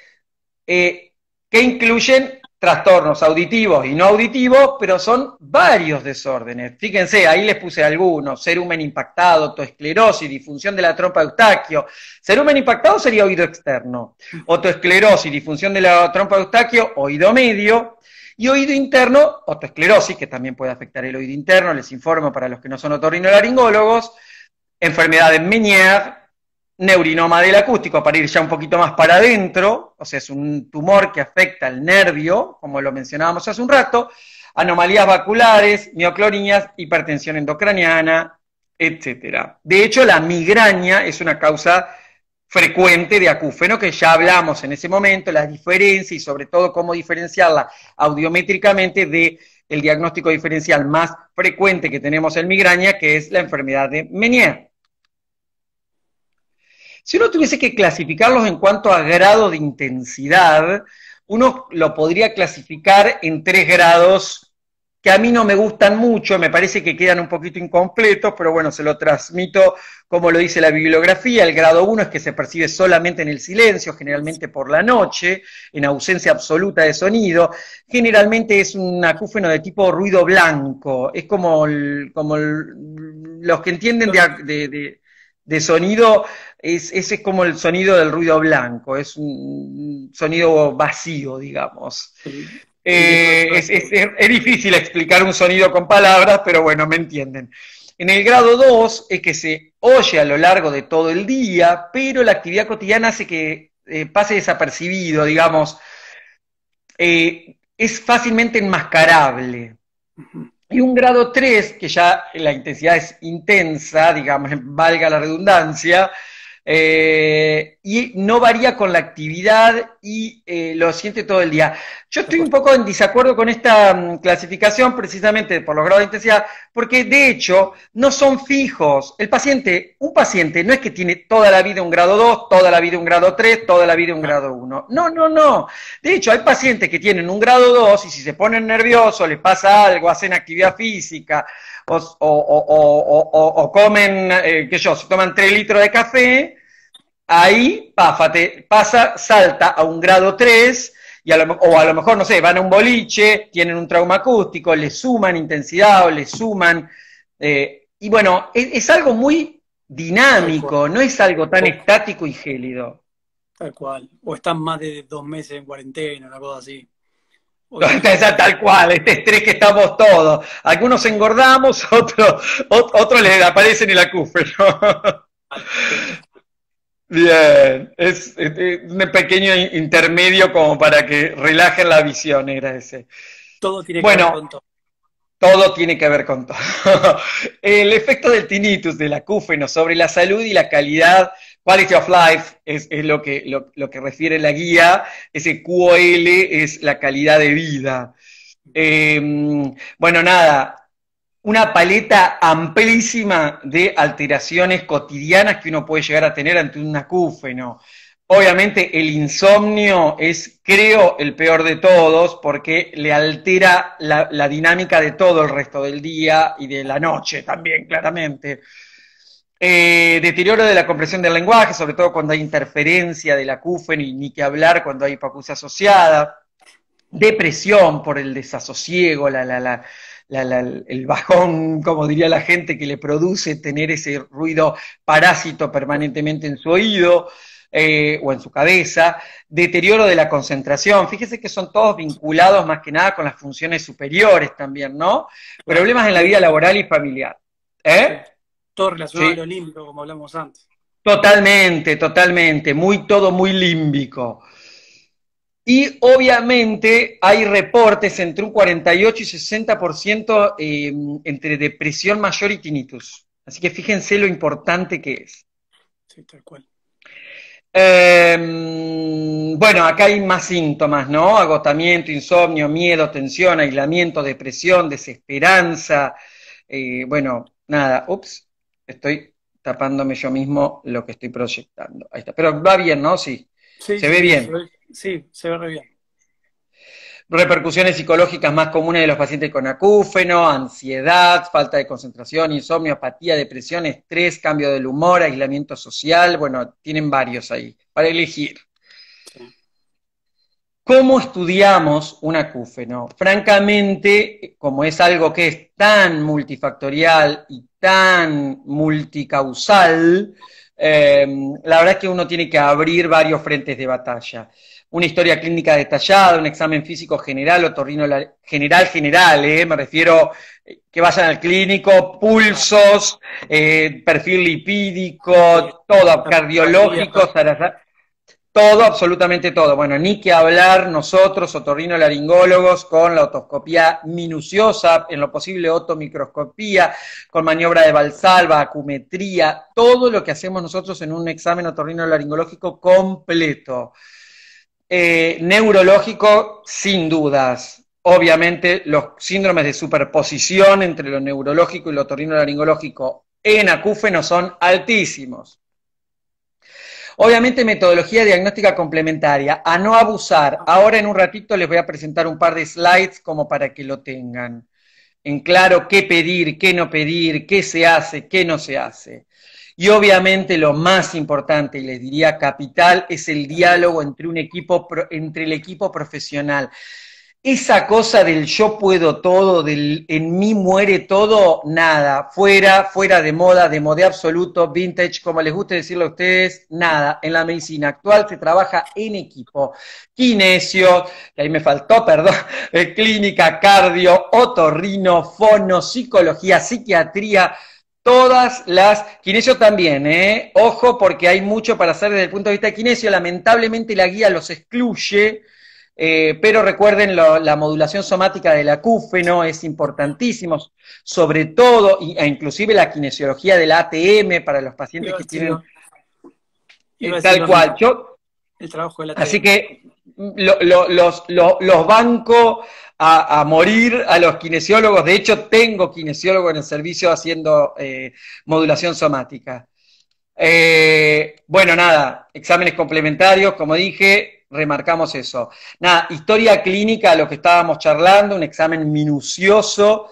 que incluyen trastornos auditivos y no auditivos, pero son varios desórdenes. Fíjense, ahí les puse algunos: cerumen impactado, otoesclerosis, disfunción de la trompa de Eustaquio. Cerumen impactado sería oído externo, otoesclerosis, disfunción de la trompa de Eustaquio, oído medio, y oído interno, otoesclerosis, que también puede afectar el oído interno, les informo para los que no son otorrinolaringólogos, enfermedad de Meniere, neurinoma del acústico, para ir ya un poquito más para adentro, o sea, es un tumor que afecta al nervio, como lo mencionábamos hace un rato, anomalías vaculares, mioclonias, hipertensión endocraniana, etcétera. De hecho, la migraña es una causa frecuente de acúfeno, que ya hablamos en ese momento, las diferencias y sobre todo cómo diferenciarla audiométricamente de el diagnóstico diferencial más frecuente que tenemos en migraña, que es la enfermedad de Meniere. Si uno tuviese que clasificarlos en cuanto a grado de intensidad, uno lo podría clasificar en 3 grados que a mí no me gustan mucho, me parece que quedan un poquito incompletos, pero bueno, se lo transmito como lo dice la bibliografía. El grado 1 es que se percibe solamente en el silencio, generalmente por la noche, en ausencia absoluta de sonido. Generalmente es un acúfeno de tipo ruido blanco, es como los que entienden de sonido, ese es como el sonido del ruido blanco, es un sonido vacío, digamos. Es difícil explicar un sonido con palabras, pero bueno, me entienden. En el grado 2 es que se oye a lo largo de todo el día, pero la actividad cotidiana hace que pase desapercibido, digamos. Es fácilmente enmascarable. Y un grado 3, que ya la intensidad es intensa, digamos, valga la redundancia, y no varía con la actividad y lo siente todo el día. Yo estoy un poco en desacuerdo con esta clasificación precisamente por los grados de intensidad, porque de hecho no son fijos. Un paciente no es que tiene toda la vida un grado 2, toda la vida un grado 3, toda la vida un grado 1. No, no, no. De hecho hay pacientes que tienen un grado 2 y si se ponen nerviosos, les pasa algo, hacen actividad física, o comen, se toman 3 litros de café, ahí, salta a un grado 3, o a lo mejor, no sé, van a un boliche, tienen un trauma acústico, le suman intensidad o le suman, y bueno, es algo muy dinámico, no es algo tan estático y gélido. Tal cual, o están más de 2 meses en cuarentena, una cosa así. Tal cual, este estrés que estamos todos. Algunos engordamos, otros les aparecen el acúfeno. Bien, es un pequeño intermedio como para que relajen la visión, era ese. Todo tiene que ver Bueno, con todo. todo tiene que ver con todo. El efecto del tinnitus, del acúfeno, sobre la salud y la calidad, quality of life, es lo que refiere la guía, ese QOL es la calidad de vida. Bueno, nada, una paleta amplísima de alteraciones cotidianas que uno puede llegar a tener ante un acúfeno. Obviamente el insomnio es, creo, el peor de todos porque le altera la dinámica de todo el resto del día y de la noche también, claramente. Deterioro de la comprensión del lenguaje, sobre todo cuando hay interferencia del acúfeno y ni que hablar cuando hay hipoacusia asociada. Depresión por el desasosiego, el bajón, como diría la gente, que le produce tener ese ruido parásito permanentemente en su oído o en su cabeza, deterioro de la concentración, fíjese que son todos vinculados más que nada con las funciones superiores también, ¿no? Claro. Problemas en la vida laboral y familiar. Sí. ¿Eh? Todo relacionado Sí, al olímpico, como hablamos antes. totalmente, totalmente, todo muy límbico. Y obviamente hay reportes entre un 48 y 60% entre depresión mayor y tinnitus. Así que fíjense lo importante que es. Sí, tal cual. Bueno, acá hay más síntomas, ¿no? Agotamiento, insomnio, miedo, tensión, aislamiento, depresión, desesperanza. Bueno, nada, ups, estoy tapándome yo mismo lo que estoy proyectando. Ahí está. Pero va bien, ¿no? Sí, Sí, se sí, ve sí, bien. sí, se ve re bien. Repercusiones psicológicas más comunes de los pacientes con acúfeno, ansiedad, falta de concentración, insomnio, apatía, depresión, estrés, cambio del humor, aislamiento social, bueno, tienen varios ahí para elegir. Sí. ¿Cómo estudiamos un acúfeno? Francamente, como es algo que es tan multifactorial y tan multicausal, la verdad es que uno tiene que abrir varios frentes de batalla. Una historia clínica detallada, un examen físico general, general, me refiero que vayan al clínico, Claro. pulsos, perfil Sí. lipídico, todo, cardiológico, Cardíaca. todo, absolutamente todo. Bueno, ni que hablar nosotros, otorrinolaringólogos, con la otoscopía minuciosa, en lo posible otomicroscopía, con maniobra de Valsalva, acumetría, todo lo que hacemos nosotros en un examen otorrinolaringológico completo. Neurológico, sin dudas. Obviamente, los síndromes de superposición entre lo neurológico y lo otorrinolaringológico en acúfeno son altísimos. Obviamente, metodología diagnóstica complementaria, a no abusar. Ahora en un ratito les voy a presentar un par de slides como para que lo tengan en claro qué pedir, qué no pedir, qué se hace, qué no se hace. Y obviamente lo más importante, y les diría capital, es el diálogo entre el equipo profesional. Esa cosa del yo puedo todo, del en mí muere todo, nada, fuera de moda, de modé absoluto, vintage, como les guste decirlo a ustedes, nada. En la medicina actual se trabaja en equipo. Kinesio, que ahí me faltó, perdón, clínica, cardio, otorrino, fono, psicología, psiquiatría, todas las, kinesio también, ojo porque hay mucho para hacer desde el punto de vista de kinesio, lamentablemente la guía los excluye, pero recuerden la modulación somática del acúfeno es importantísimo, sobre todo, e inclusive la kinesiología del ATM para los pacientes Iba a que decir tienen iba a decir tal lo cual. mismo. El trabajo de la Así TM. que los banco a morir a los kinesiólogos. De hecho, tengo kinesiólogo en el servicio haciendo modulación somática. Bueno, nada, exámenes complementarios, como dije, remarcamos eso. Nada, historia clínica, lo que estábamos charlando, un examen minucioso,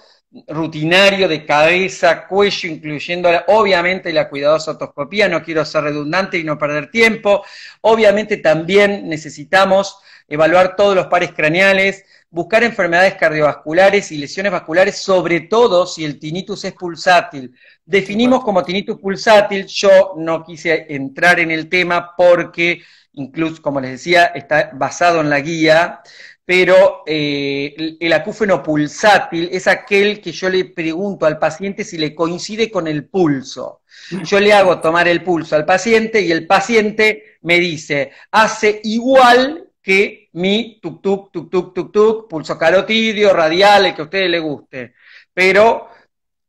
rutinario de cabeza, cuello, incluyendo obviamente la cuidadosa otoscopía, no quiero ser redundante y no perder tiempo. Obviamente también necesitamos evaluar todos los pares craneales, buscar enfermedades cardiovasculares y lesiones vasculares, sobre todo si el tinnitus es pulsátil. Definimos como tinnitus pulsátil, yo no quise entrar en el tema porque incluso, como les decía, está basado en la guía, pero el acúfeno pulsátil es aquel que yo le pregunto al paciente si le coincide con el pulso. Yo le hago tomar el pulso al paciente y el paciente me dice, hace igual que mi tuk-tuk, tuk-tuk, tuk-tuk, pulso carotidio, radial, el que a ustedes les guste. Pero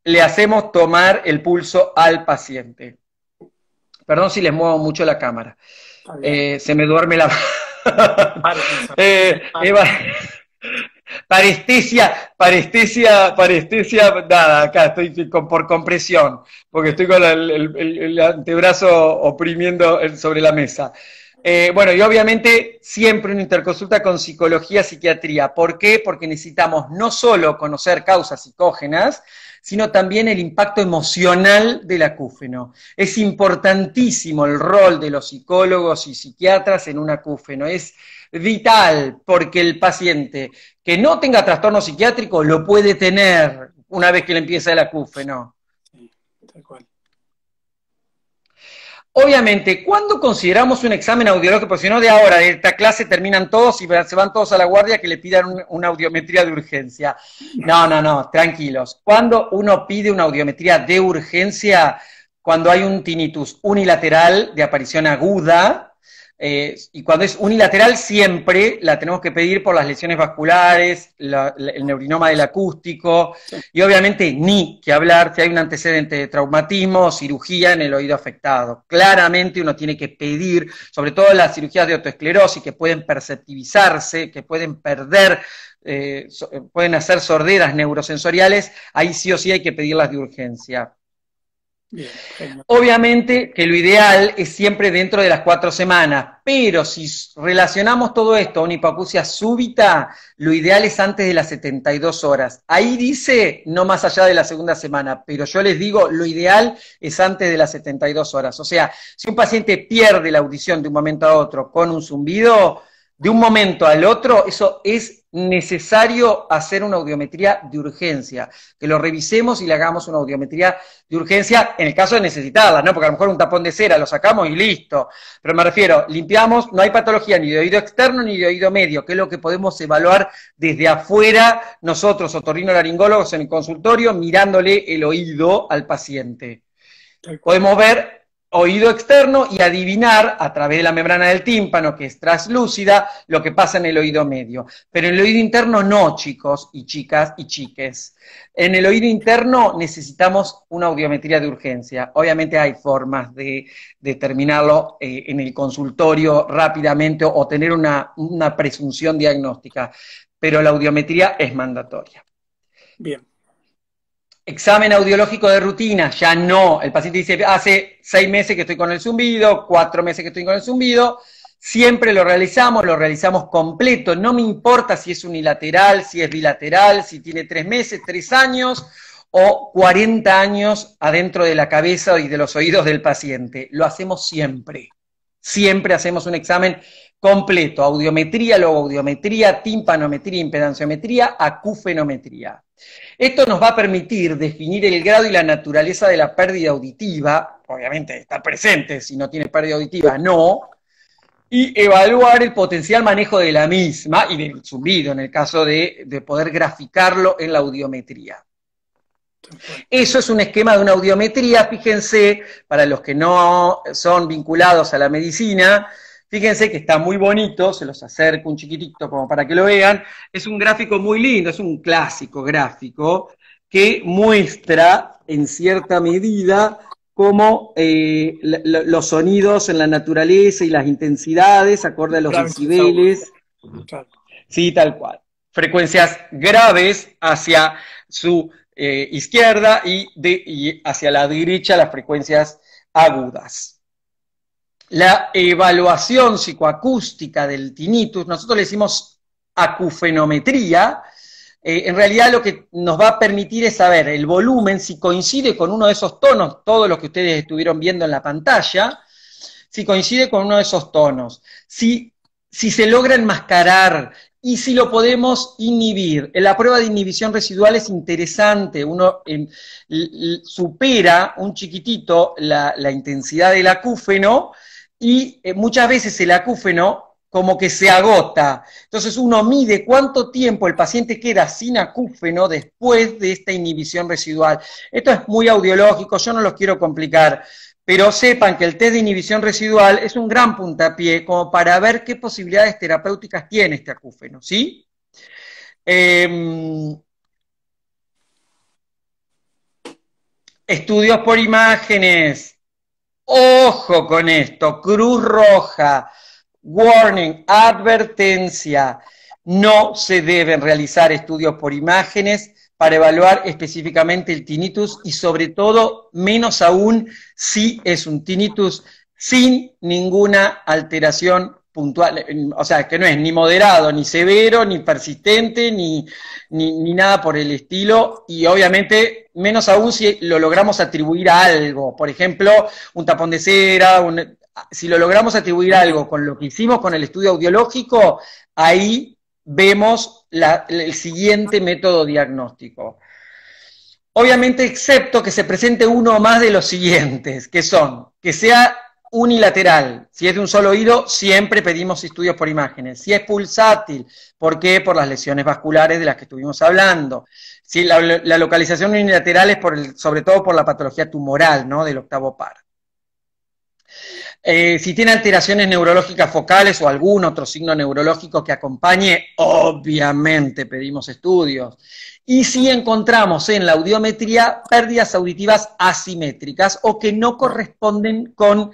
le hacemos tomar el pulso al paciente. Perdón si les muevo mucho la cámara. Se me duerme la... parestesia, nada, acá estoy por compresión, porque estoy con el antebrazo oprimiendo sobre la mesa. Bueno, y obviamente siempre una interconsulta con psicología, psiquiatría. ¿Por qué? Porque necesitamos no solo conocer causas psicógenas, sino también el impacto emocional del acúfeno. Es importantísimo el rol de los psicólogos y psiquiatras en un acúfeno. Es vital, porque el paciente que no tenga trastorno psiquiátrico lo puede tener una vez que le empieza el acúfeno. Sí, tal cual. Obviamente, ¿cuándo consideramos un examen audiológico? Porque si no, de ahora, de esta clase, terminan todos y se van todos a la guardia que le pidan una audiometría de urgencia. No, tranquilos. Cuando uno pide una audiometría de urgencia, cuando hay un tinnitus unilateral de aparición aguda, y cuando es unilateral siempre la tenemos que pedir por las lesiones vasculares, el neurinoma del acústico, sí. Y obviamente ni que hablar si hay un antecedente de traumatismo o cirugía en el oído afectado. Claramente uno tiene que pedir, sobre todo las cirugías de otoesclerosis que pueden perceptivizarse, que pueden perder, pueden hacer sorderas neurosensoriales, ahí sí o sí hay que pedirlas de urgencia. Bien, obviamente que lo ideal es siempre dentro de las 4 semanas, pero si relacionamos todo esto a una hipoacusia súbita, lo ideal es antes de las 72 horas. Ahí dice no más allá de la 2ª semana, pero yo les digo, lo ideal es antes de las 72 horas. O sea, si un paciente pierde la audición de un momento a otro con un zumbido, de un momento al otro, eso es necesario hacer una audiometría de urgencia, que lo revisemos y le hagamos una audiometría de urgencia en el caso de necesitarla, ¿no? Porque a lo mejor un tapón de cera lo sacamos y listo. Pero me refiero, limpiamos, no hay patología ni de oído externo ni de oído medio, que es lo que podemos evaluar desde afuera nosotros, otorrinolaringólogos en el consultorio, mirándole el oído al paciente. Podemos ver oído externo y adivinar a través de la membrana del tímpano, que es translúcida, lo que pasa en el oído medio. Pero en el oído interno no, chicos y chicas y chiques. En el oído interno necesitamos una audiometría de urgencia. Obviamente hay formas de determinarlo en el consultorio rápidamente o tener una presunción diagnóstica, pero la audiometría es mandatoria. Bien. Examen audiológico de rutina, ya no. El paciente dice, hace 6 meses que estoy con el zumbido, 4 meses que estoy con el zumbido, siempre lo realizamos completo, no me importa si es unilateral, si es bilateral, si tiene 3 meses, 3 años o 40 años adentro de la cabeza y de los oídos del paciente, lo hacemos siempre. Siempre hacemos un examen completo, audiometría, logoaudiometría, timpanometría, impedanciometría, acúfenometría. Esto nos va a permitir definir el grado y la naturaleza de la pérdida auditiva, obviamente estar presente, si no tiene pérdida auditiva, no, y evaluar el potencial manejo de la misma y del zumbido, en el caso de poder graficarlo en la audiometría. Eso es un esquema de una audiometría, fíjense, para los que no son vinculados a la medicina, fíjense que está muy bonito, se los acerco un chiquitito como para que lo vean, es un gráfico muy lindo, es un clásico gráfico que muestra en cierta medida cómo los sonidos en la naturaleza y las intensidades acorde a los decibeles. Claro. Sí, tal cual. Frecuencias graves hacia su izquierda y hacia la derecha las frecuencias agudas. La evaluación psicoacústica del tinnitus, nosotros le decimos acufenometría, en realidad lo que nos va a permitir es saber el volumen, si coincide con uno de esos tonos, todos los que ustedes estuvieron viendo en la pantalla, si coincide con uno de esos tonos, si se logra enmascarar y si lo podemos inhibir. La prueba de inhibición residual es interesante, uno supera un chiquitito la intensidad del acúfeno, y muchas veces el acúfeno como que se agota. Entonces uno mide cuánto tiempo el paciente queda sin acúfeno después de esta inhibición residual. Esto es muy audiológico, yo no los quiero complicar, pero sepan que el test de inhibición residual es un gran puntapié como para ver qué posibilidades terapéuticas tiene este acúfeno, ¿sí? Estudios por imágenes. Ojo con esto, Cruz Roja, warning, advertencia, no se deben realizar estudios por imágenes para evaluar específicamente el tinnitus y sobre todo, menos aún, si es un tinnitus sin ninguna alteración puntual, o sea, que no es ni moderado, ni severo, ni persistente, ni nada por el estilo, y obviamente menos aún si lo logramos atribuir a algo, por ejemplo, un tapón de cera, si lo logramos atribuir a algo con lo que hicimos con el estudio audiológico, ahí vemos el siguiente método diagnóstico. Obviamente, excepto que se presente uno o más de los siguientes, que son, que sea unilateral. Si es de un solo oído, siempre pedimos estudios por imágenes. Si es pulsátil, ¿por qué? Por las lesiones vasculares de las que estuvimos hablando. Si la localización unilateral es sobre todo por la patología tumoral, ¿no? Del octavo par. Si tiene alteraciones neurológicas focales o algún otro signo neurológico que acompañe, obviamente pedimos estudios. Y si encontramos en la audiometría pérdidas auditivas asimétricas o que no corresponden con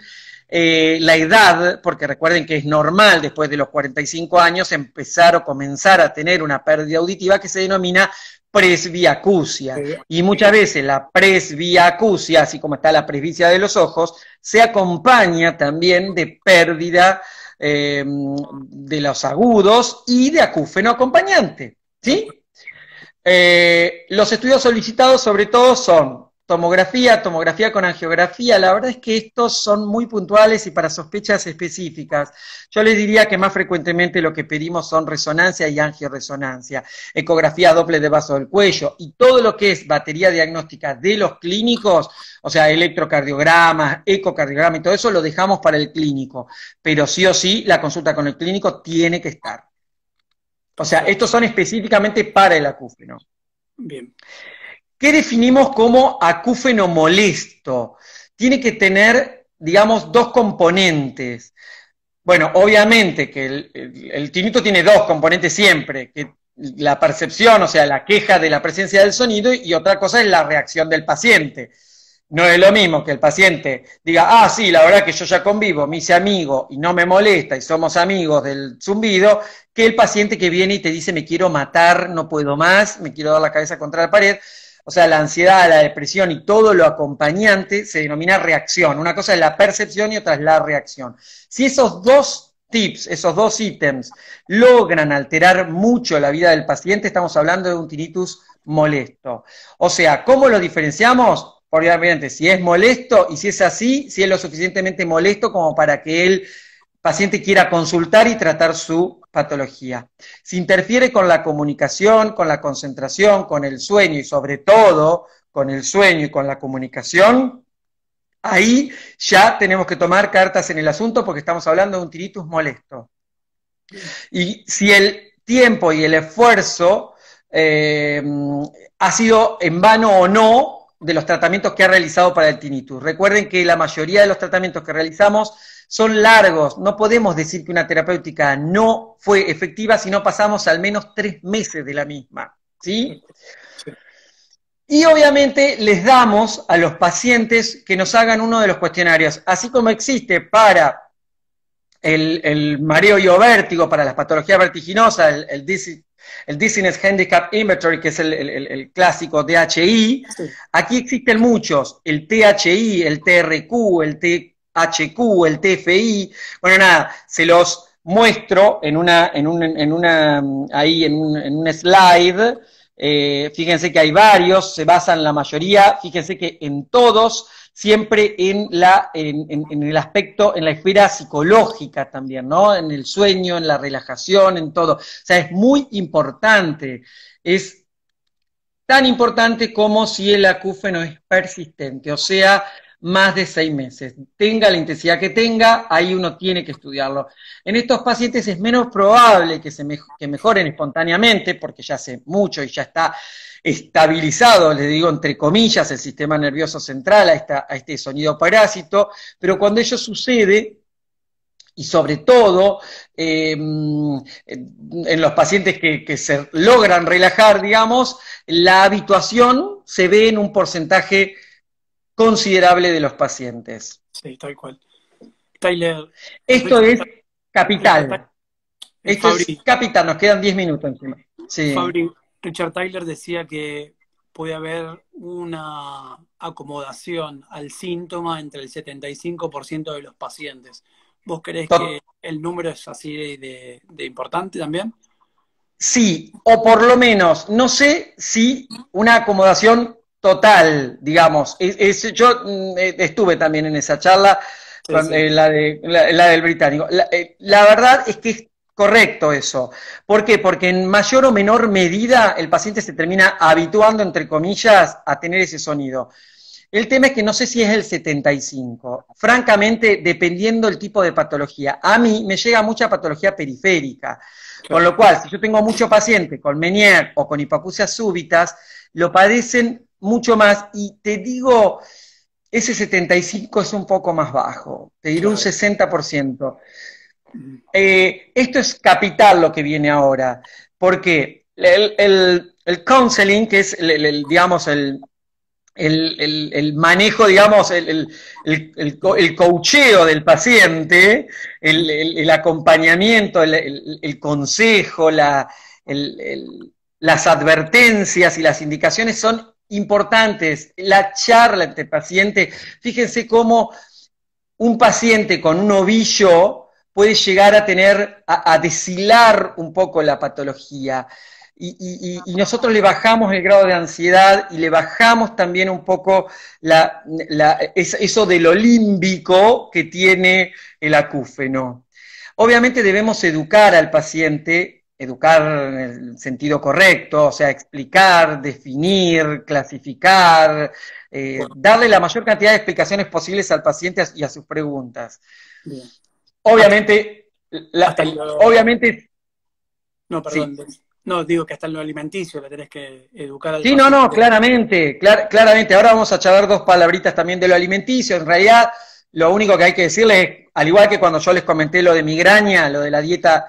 la edad, porque recuerden que es normal después de los 45 años empezar o comenzar a tener una pérdida auditiva que se denomina presbiacusia. Y muchas veces la presbiacusia, así como está la presbicia de los ojos, se acompaña también de pérdida de los agudos y de acúfeno acompañante, ¿sí? Los estudios solicitados sobre todo son tomografía con angiografía. La verdad es que estos son muy puntuales y para sospechas específicas. Yo les diría que más frecuentemente lo que pedimos son resonancia y angioresonancia, ecografía doble de vaso del cuello y todo lo que es batería diagnóstica de los clínicos, o sea, electrocardiogramas, ecocardiograma y todo eso lo dejamos para el clínico, pero sí o sí la consulta con el clínico tiene que estar. O sea, estos son específicamente para el acúfeno. Bien. ¿Qué definimos como acúfeno molesto? Tiene que tener, digamos, dos componentes. Bueno, obviamente que el tinnitus tiene dos componentes siempre, que la percepción, o sea, la queja de la presencia del sonido, y otra cosa es la reacción del paciente. No es lo mismo que el paciente diga, ah, sí, la verdad que yo ya convivo, me hice amigo y no me molesta y somos amigos del zumbido, que el paciente que viene y te dice, me quiero matar, no puedo más, me quiero dar la cabeza contra la pared. O sea, la ansiedad, la depresión y todo lo acompañante se denomina reacción. Una cosa es la percepción y otra es la reacción. Si esos dos tips, esos dos ítems, logran alterar mucho la vida del paciente, estamos hablando de un tinnitus molesto. O sea, ¿cómo lo diferenciamos? Obviamente, si es molesto y si es así, si es lo suficientemente molesto como para que el paciente quiera consultar y tratar su patología. Si interfiere con la comunicación, con la concentración, con el sueño y sobre todo con el sueño y con la comunicación, ahí ya tenemos que tomar cartas en el asunto porque estamos hablando de un tinnitus molesto. Y si el tiempo y el esfuerzo ha sido en vano o no de los tratamientos que ha realizado para el tinnitus. Recuerden que la mayoría de los tratamientos que realizamos son largos, no podemos decir que una terapéutica no fue efectiva si no pasamos al menos 3 meses de la misma, ¿sí? Sí. Y obviamente les damos a los pacientes que nos hagan uno de los cuestionarios, así como existe para el mareo y o vértigo, para las patologías vertiginosas, el Dizziness Handicap Inventory, que es el clásico DHI, sí. Aquí existen muchos, el THI, el TRQ, el THQ, el TFI, bueno, nada, se los muestro en un slide, fíjense que hay varios, se basan la mayoría, fíjense que en todos, siempre en el aspecto, en la esfera psicológica también, ¿no? En el sueño, en la relajación, en todo. O sea, es muy importante, es tan importante como si el acúfeno es persistente, o sea, más de 6 meses. Tenga la intensidad que tenga, ahí uno tiene que estudiarlo. En estos pacientes es menos probable que mejoren espontáneamente, porque ya hace mucho y ya está estabilizado, les digo entre comillas, el sistema nervioso central a este sonido parásito, pero cuando ello sucede, y sobre todo en los pacientes que se logran relajar, digamos, la habituación se ve en un porcentaje considerable de los pacientes. Sí, tal cual. Tyler, Esto Richard, es capital. Esto es Fabri, capital, nos quedan 10 minutos encima. Sí. Fabri, Richard Tyler decía que puede haber una acomodación al síntoma entre el 75% de los pacientes. ¿Vos creés que el número es así de importante también? Sí, o por lo menos, no sé si una acomodación total, digamos. Yo estuve también en esa charla, Sí, con, sí. la del británico. La verdad es que es correcto eso. ¿Por qué? Porque en mayor o menor medida el paciente se termina habituando, entre comillas, a tener ese sonido. El tema es que no sé si es el 75. Francamente, dependiendo del tipo de patología. A mí me llega mucha patología periférica. Con Claro. lo cual, si yo tengo muchos pacientes con Meniere o con hipoacusias súbitas, lo padecen mucho más. Y te digo, ese 75 es un poco más bajo. Te diré un Claro. 60%. Mm. Esto es capital lo que viene ahora. Porque el counseling, que es, digamos, el manejo, digamos, el coacheo del paciente, el acompañamiento, el consejo, las advertencias y las indicaciones son importantes. La charla entre pacientes, fíjense cómo un paciente con un ovillo puede llegar a tener, a deshilar un poco la patología. Y nosotros le bajamos el grado de ansiedad y le bajamos también un poco eso de lo límbico que tiene el acúfeno. Obviamente debemos educar al paciente, educar en el sentido correcto, o sea, explicar, definir, clasificar, Bueno, darle la mayor cantidad de explicaciones posibles al paciente y a sus preguntas. bien. Hasta, Obviamente, hasta obviamente, no, perdón. sí. No, digo que hasta en lo alimenticio le tenés que educar al Sí, no, no, paciente. claramente, claramente. Ahora vamos a charlar dos palabritas también de lo alimenticio. En realidad, lo único que hay que decirles es, al igual que cuando yo les comenté lo de migraña, lo de la dieta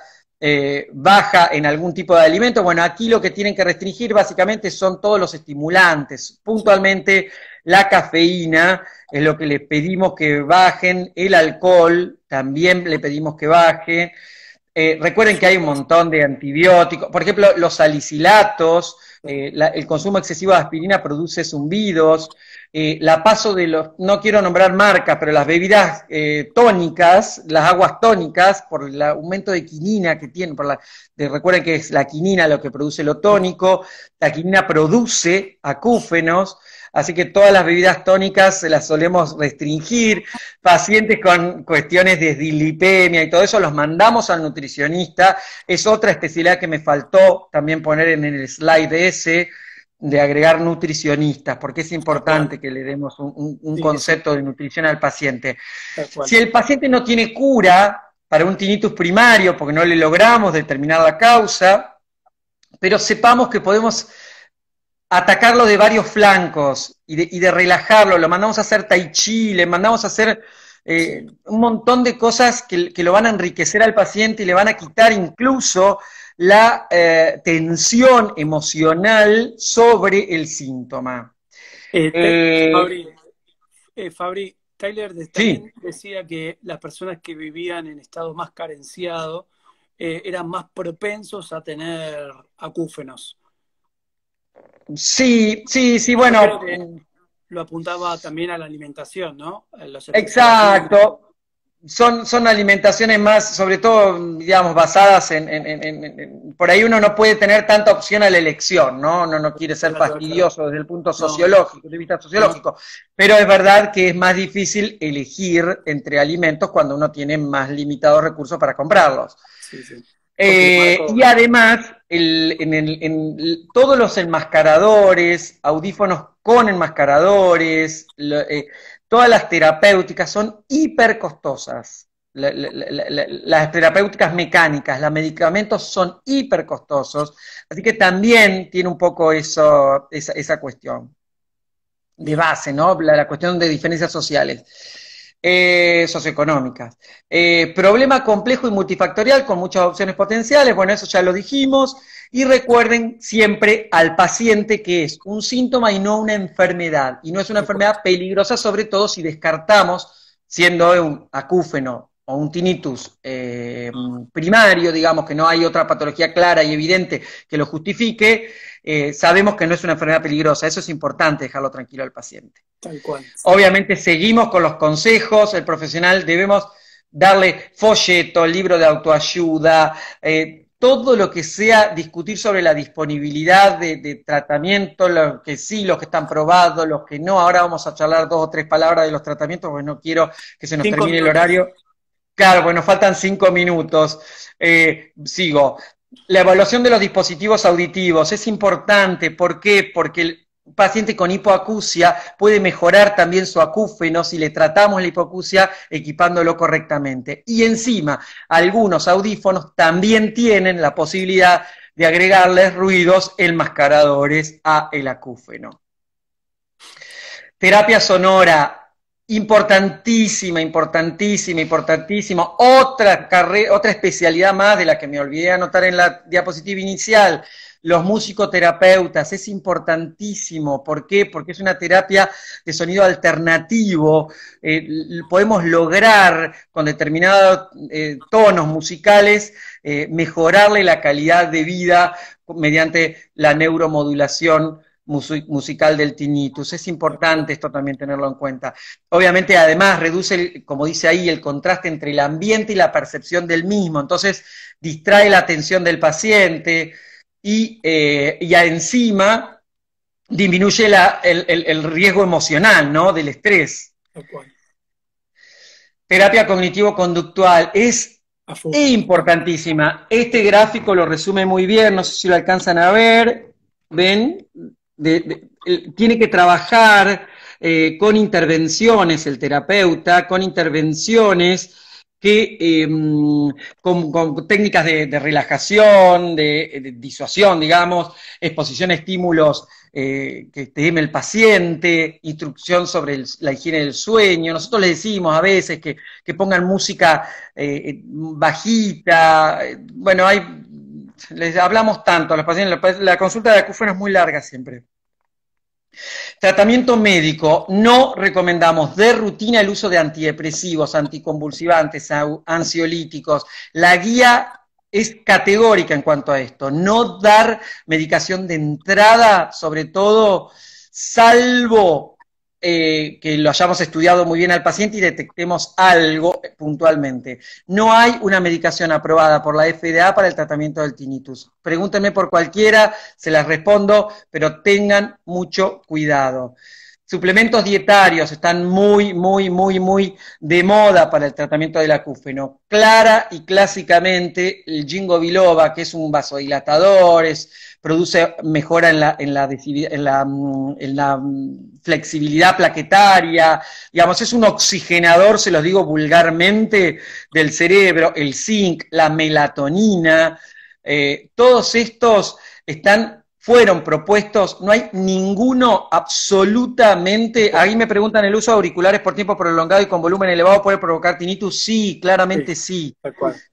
baja en algún tipo de alimento, bueno, aquí lo que tienen que restringir básicamente son todos los estimulantes, Sí, puntualmente la cafeína, es lo que les pedimos que bajen, el alcohol también le pedimos que baje. Recuerden que hay un montón de antibióticos, por ejemplo, los salicilatos, el consumo excesivo de aspirina produce zumbidos, la paso de los, no quiero nombrar marcas, pero las bebidas tónicas, las aguas tónicas, por el aumento de quinina que tienen, recuerden que es la quinina lo que produce lo tónico, la quinina produce acúfenos, así que todas las bebidas tónicas las solemos restringir, pacientes con cuestiones de dislipemia y todo eso los mandamos al nutricionista, es otra especialidad que me faltó también poner en el slide ese, de agregar nutricionistas, porque es tal cual. importante que le demos un Sí, sí, concepto de nutrición al paciente. tal cual. Si el paciente no tiene cura para un tinnitus primario, porque no le logramos determinar la causa, pero sepamos que podemos atacarlo de varios flancos y de relajarlo, lo mandamos a hacer tai chi, le mandamos a hacer Sí. un montón de cosas que lo van a enriquecer al paciente y le van a quitar incluso la tensión emocional sobre el síntoma. Eh, Fabri, Fabri, Tyler sí, también decía que las personas que vivían en estado más carenciado eran más propensos a tener acúfenos. sí, sí, sí, Yo creo bueno, que lo apuntaba también a la alimentación, ¿no? A los excesos de gluten. exacto. Son alimentaciones más, sobre todo, digamos, basadas por ahí uno no puede tener tanta opción a la elección, ¿no? No quiere ser Claro, claro. fastidioso desde el punto No, sociológico, de vista no, sociológico, pero es verdad que es más difícil elegir entre alimentos cuando uno tiene más limitados recursos para comprarlos. sí, sí. Porque Y Marco, además, todos los enmascaradores, audífonos con enmascaradores, todas las terapéuticas son hiper costosas. Las terapéuticas mecánicas, los medicamentos son hiper costosos, así que también tiene un poco esa cuestión de base, ¿no? La cuestión de diferencias sociales, socioeconómicas. Problema complejo y multifactorial con muchas opciones potenciales, bueno, eso ya lo dijimos, y recuerden siempre al paciente que es un síntoma y no una enfermedad, y no es una enfermedad peligrosa, sobre todo si descartamos, siendo un acúfeno o un tinnitus primario, digamos que no hay otra patología clara y evidente que lo justifique, sabemos que no es una enfermedad peligrosa, eso es importante dejarlo tranquilo al paciente. Tal cual. Obviamente seguimos con los consejos, el profesional debemos darle folleto, libro de autoayuda, todo lo que sea discutir sobre la disponibilidad de tratamiento, los que sí, los que están probados, los que no. Ahora vamos a charlar 2 o 3 palabras de los tratamientos, porque no quiero que se nos termine el horario. Claro, pues nos faltan 5 minutos. Sigo. La evaluación de los dispositivos auditivos es importante. ¿Por qué? Porque el paciente con hipoacusia puede mejorar también su acúfeno si le tratamos la hipoacusia equipándolo correctamente. Y encima, algunos audífonos también tienen la posibilidad de agregarles ruidos enmascaradores a el acúfeno. Terapia sonora. Importantísima, importantísima, importantísima. Otra especialidad más de la que me olvidé anotar en la diapositiva inicial, los musicoterapeutas, es importantísimo. ¿Por qué? Porque es una terapia de sonido alternativo. Podemos lograr con determinados tonos musicales mejorarle la calidad de vida mediante la neuromodulación musical del tinnitus. Es importante esto también tenerlo en cuenta. Obviamente, además, reduce, como dice ahí, el contraste entre el ambiente y la percepción del mismo. Entonces, distrae la atención del paciente y encima disminuye el riesgo emocional, ¿no? Del estrés. Terapia cognitivo-conductual es importantísima. Este gráfico lo resume muy bien, no sé si lo alcanzan a ver. ¿Ven? Tiene que trabajar con intervenciones, el terapeuta, con intervenciones que con técnicas de relajación, de disuasión, digamos, exposición a estímulos que teme el paciente, instrucción sobre la higiene del sueño. Nosotros les decimos a veces que pongan música bajita, bueno, les hablamos tanto a los pacientes, la consulta de acúfeno es muy larga siempre. Tratamiento médico, no recomendamos de rutina el uso de antidepresivos, anticonvulsivantes, ansiolíticos. La guía es categórica en cuanto a esto, no dar medicación de entrada, sobre todo, salvo que lo hayamos estudiado muy bien al paciente y detectemos algo puntualmente. No hay una medicación aprobada por la FDA para el tratamiento del tinnitus. Pregúntenme por cualquiera, se las respondo, pero tengan mucho cuidado. Suplementos dietarios están muy de moda para el tratamiento del acúfeno. Clara y clásicamente el ginkgo biloba, que es un vasodilatador, produce mejora en la flexibilidad plaquetaria, digamos, es un oxigenador, se los digo vulgarmente, del cerebro, el zinc, la melatonina, todos estos fueron propuestos, no hay ninguno absolutamente, ahí me preguntan, ¿el uso de auriculares por tiempo prolongado y con volumen elevado puede provocar tinnitus? Sí, claramente sí.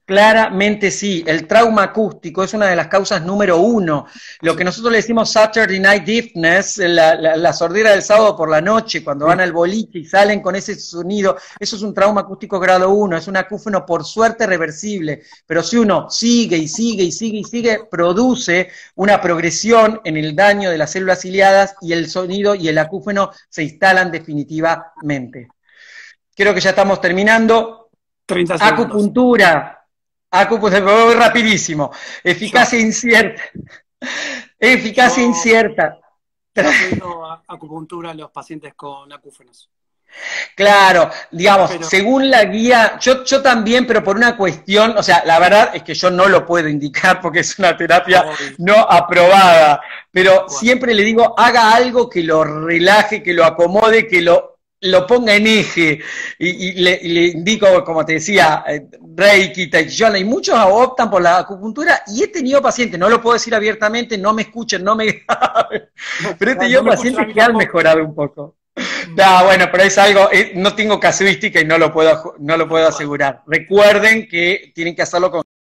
Claramente sí. El trauma acústico es una de las causas número 1. Lo que nosotros le decimos Saturday Night Deafness, la sordera del sábado por la noche, cuando van al boliche y salen con ese sonido, eso es un trauma acústico grado 1, es un acúfeno por suerte reversible, pero si uno sigue y sigue y sigue y sigue, produce una progresión en el daño de las células ciliadas y el sonido y el acúfeno se instalan definitivamente. Creo que ya estamos terminando. 30 segundos. Acupuntura, rapidísimo. Eficacia incierta. Eficacia incierta. Acupuntura a los pacientes con acúfenos. Claro, digamos, según la guía, yo también, pero por una cuestión, o sea, la verdad es que yo no lo puedo indicar porque es una terapia no aprobada, pero siempre le digo, haga algo que lo relaje, que lo acomode, que lo lo ponga en eje y le indico, como te decía, Reiki, Tai Chi Chuan, y muchos optan por la acupuntura y he tenido pacientes, no lo puedo decir abiertamente, no me escuchen, no me pero he No tenido me escuchan a pacientes mí que han tampoco. mejorado un poco. Mm, No, bueno, pero es algo, no tengo casuística y no lo puedo tal cual. asegurar. Recuerden que tienen que hacerlo con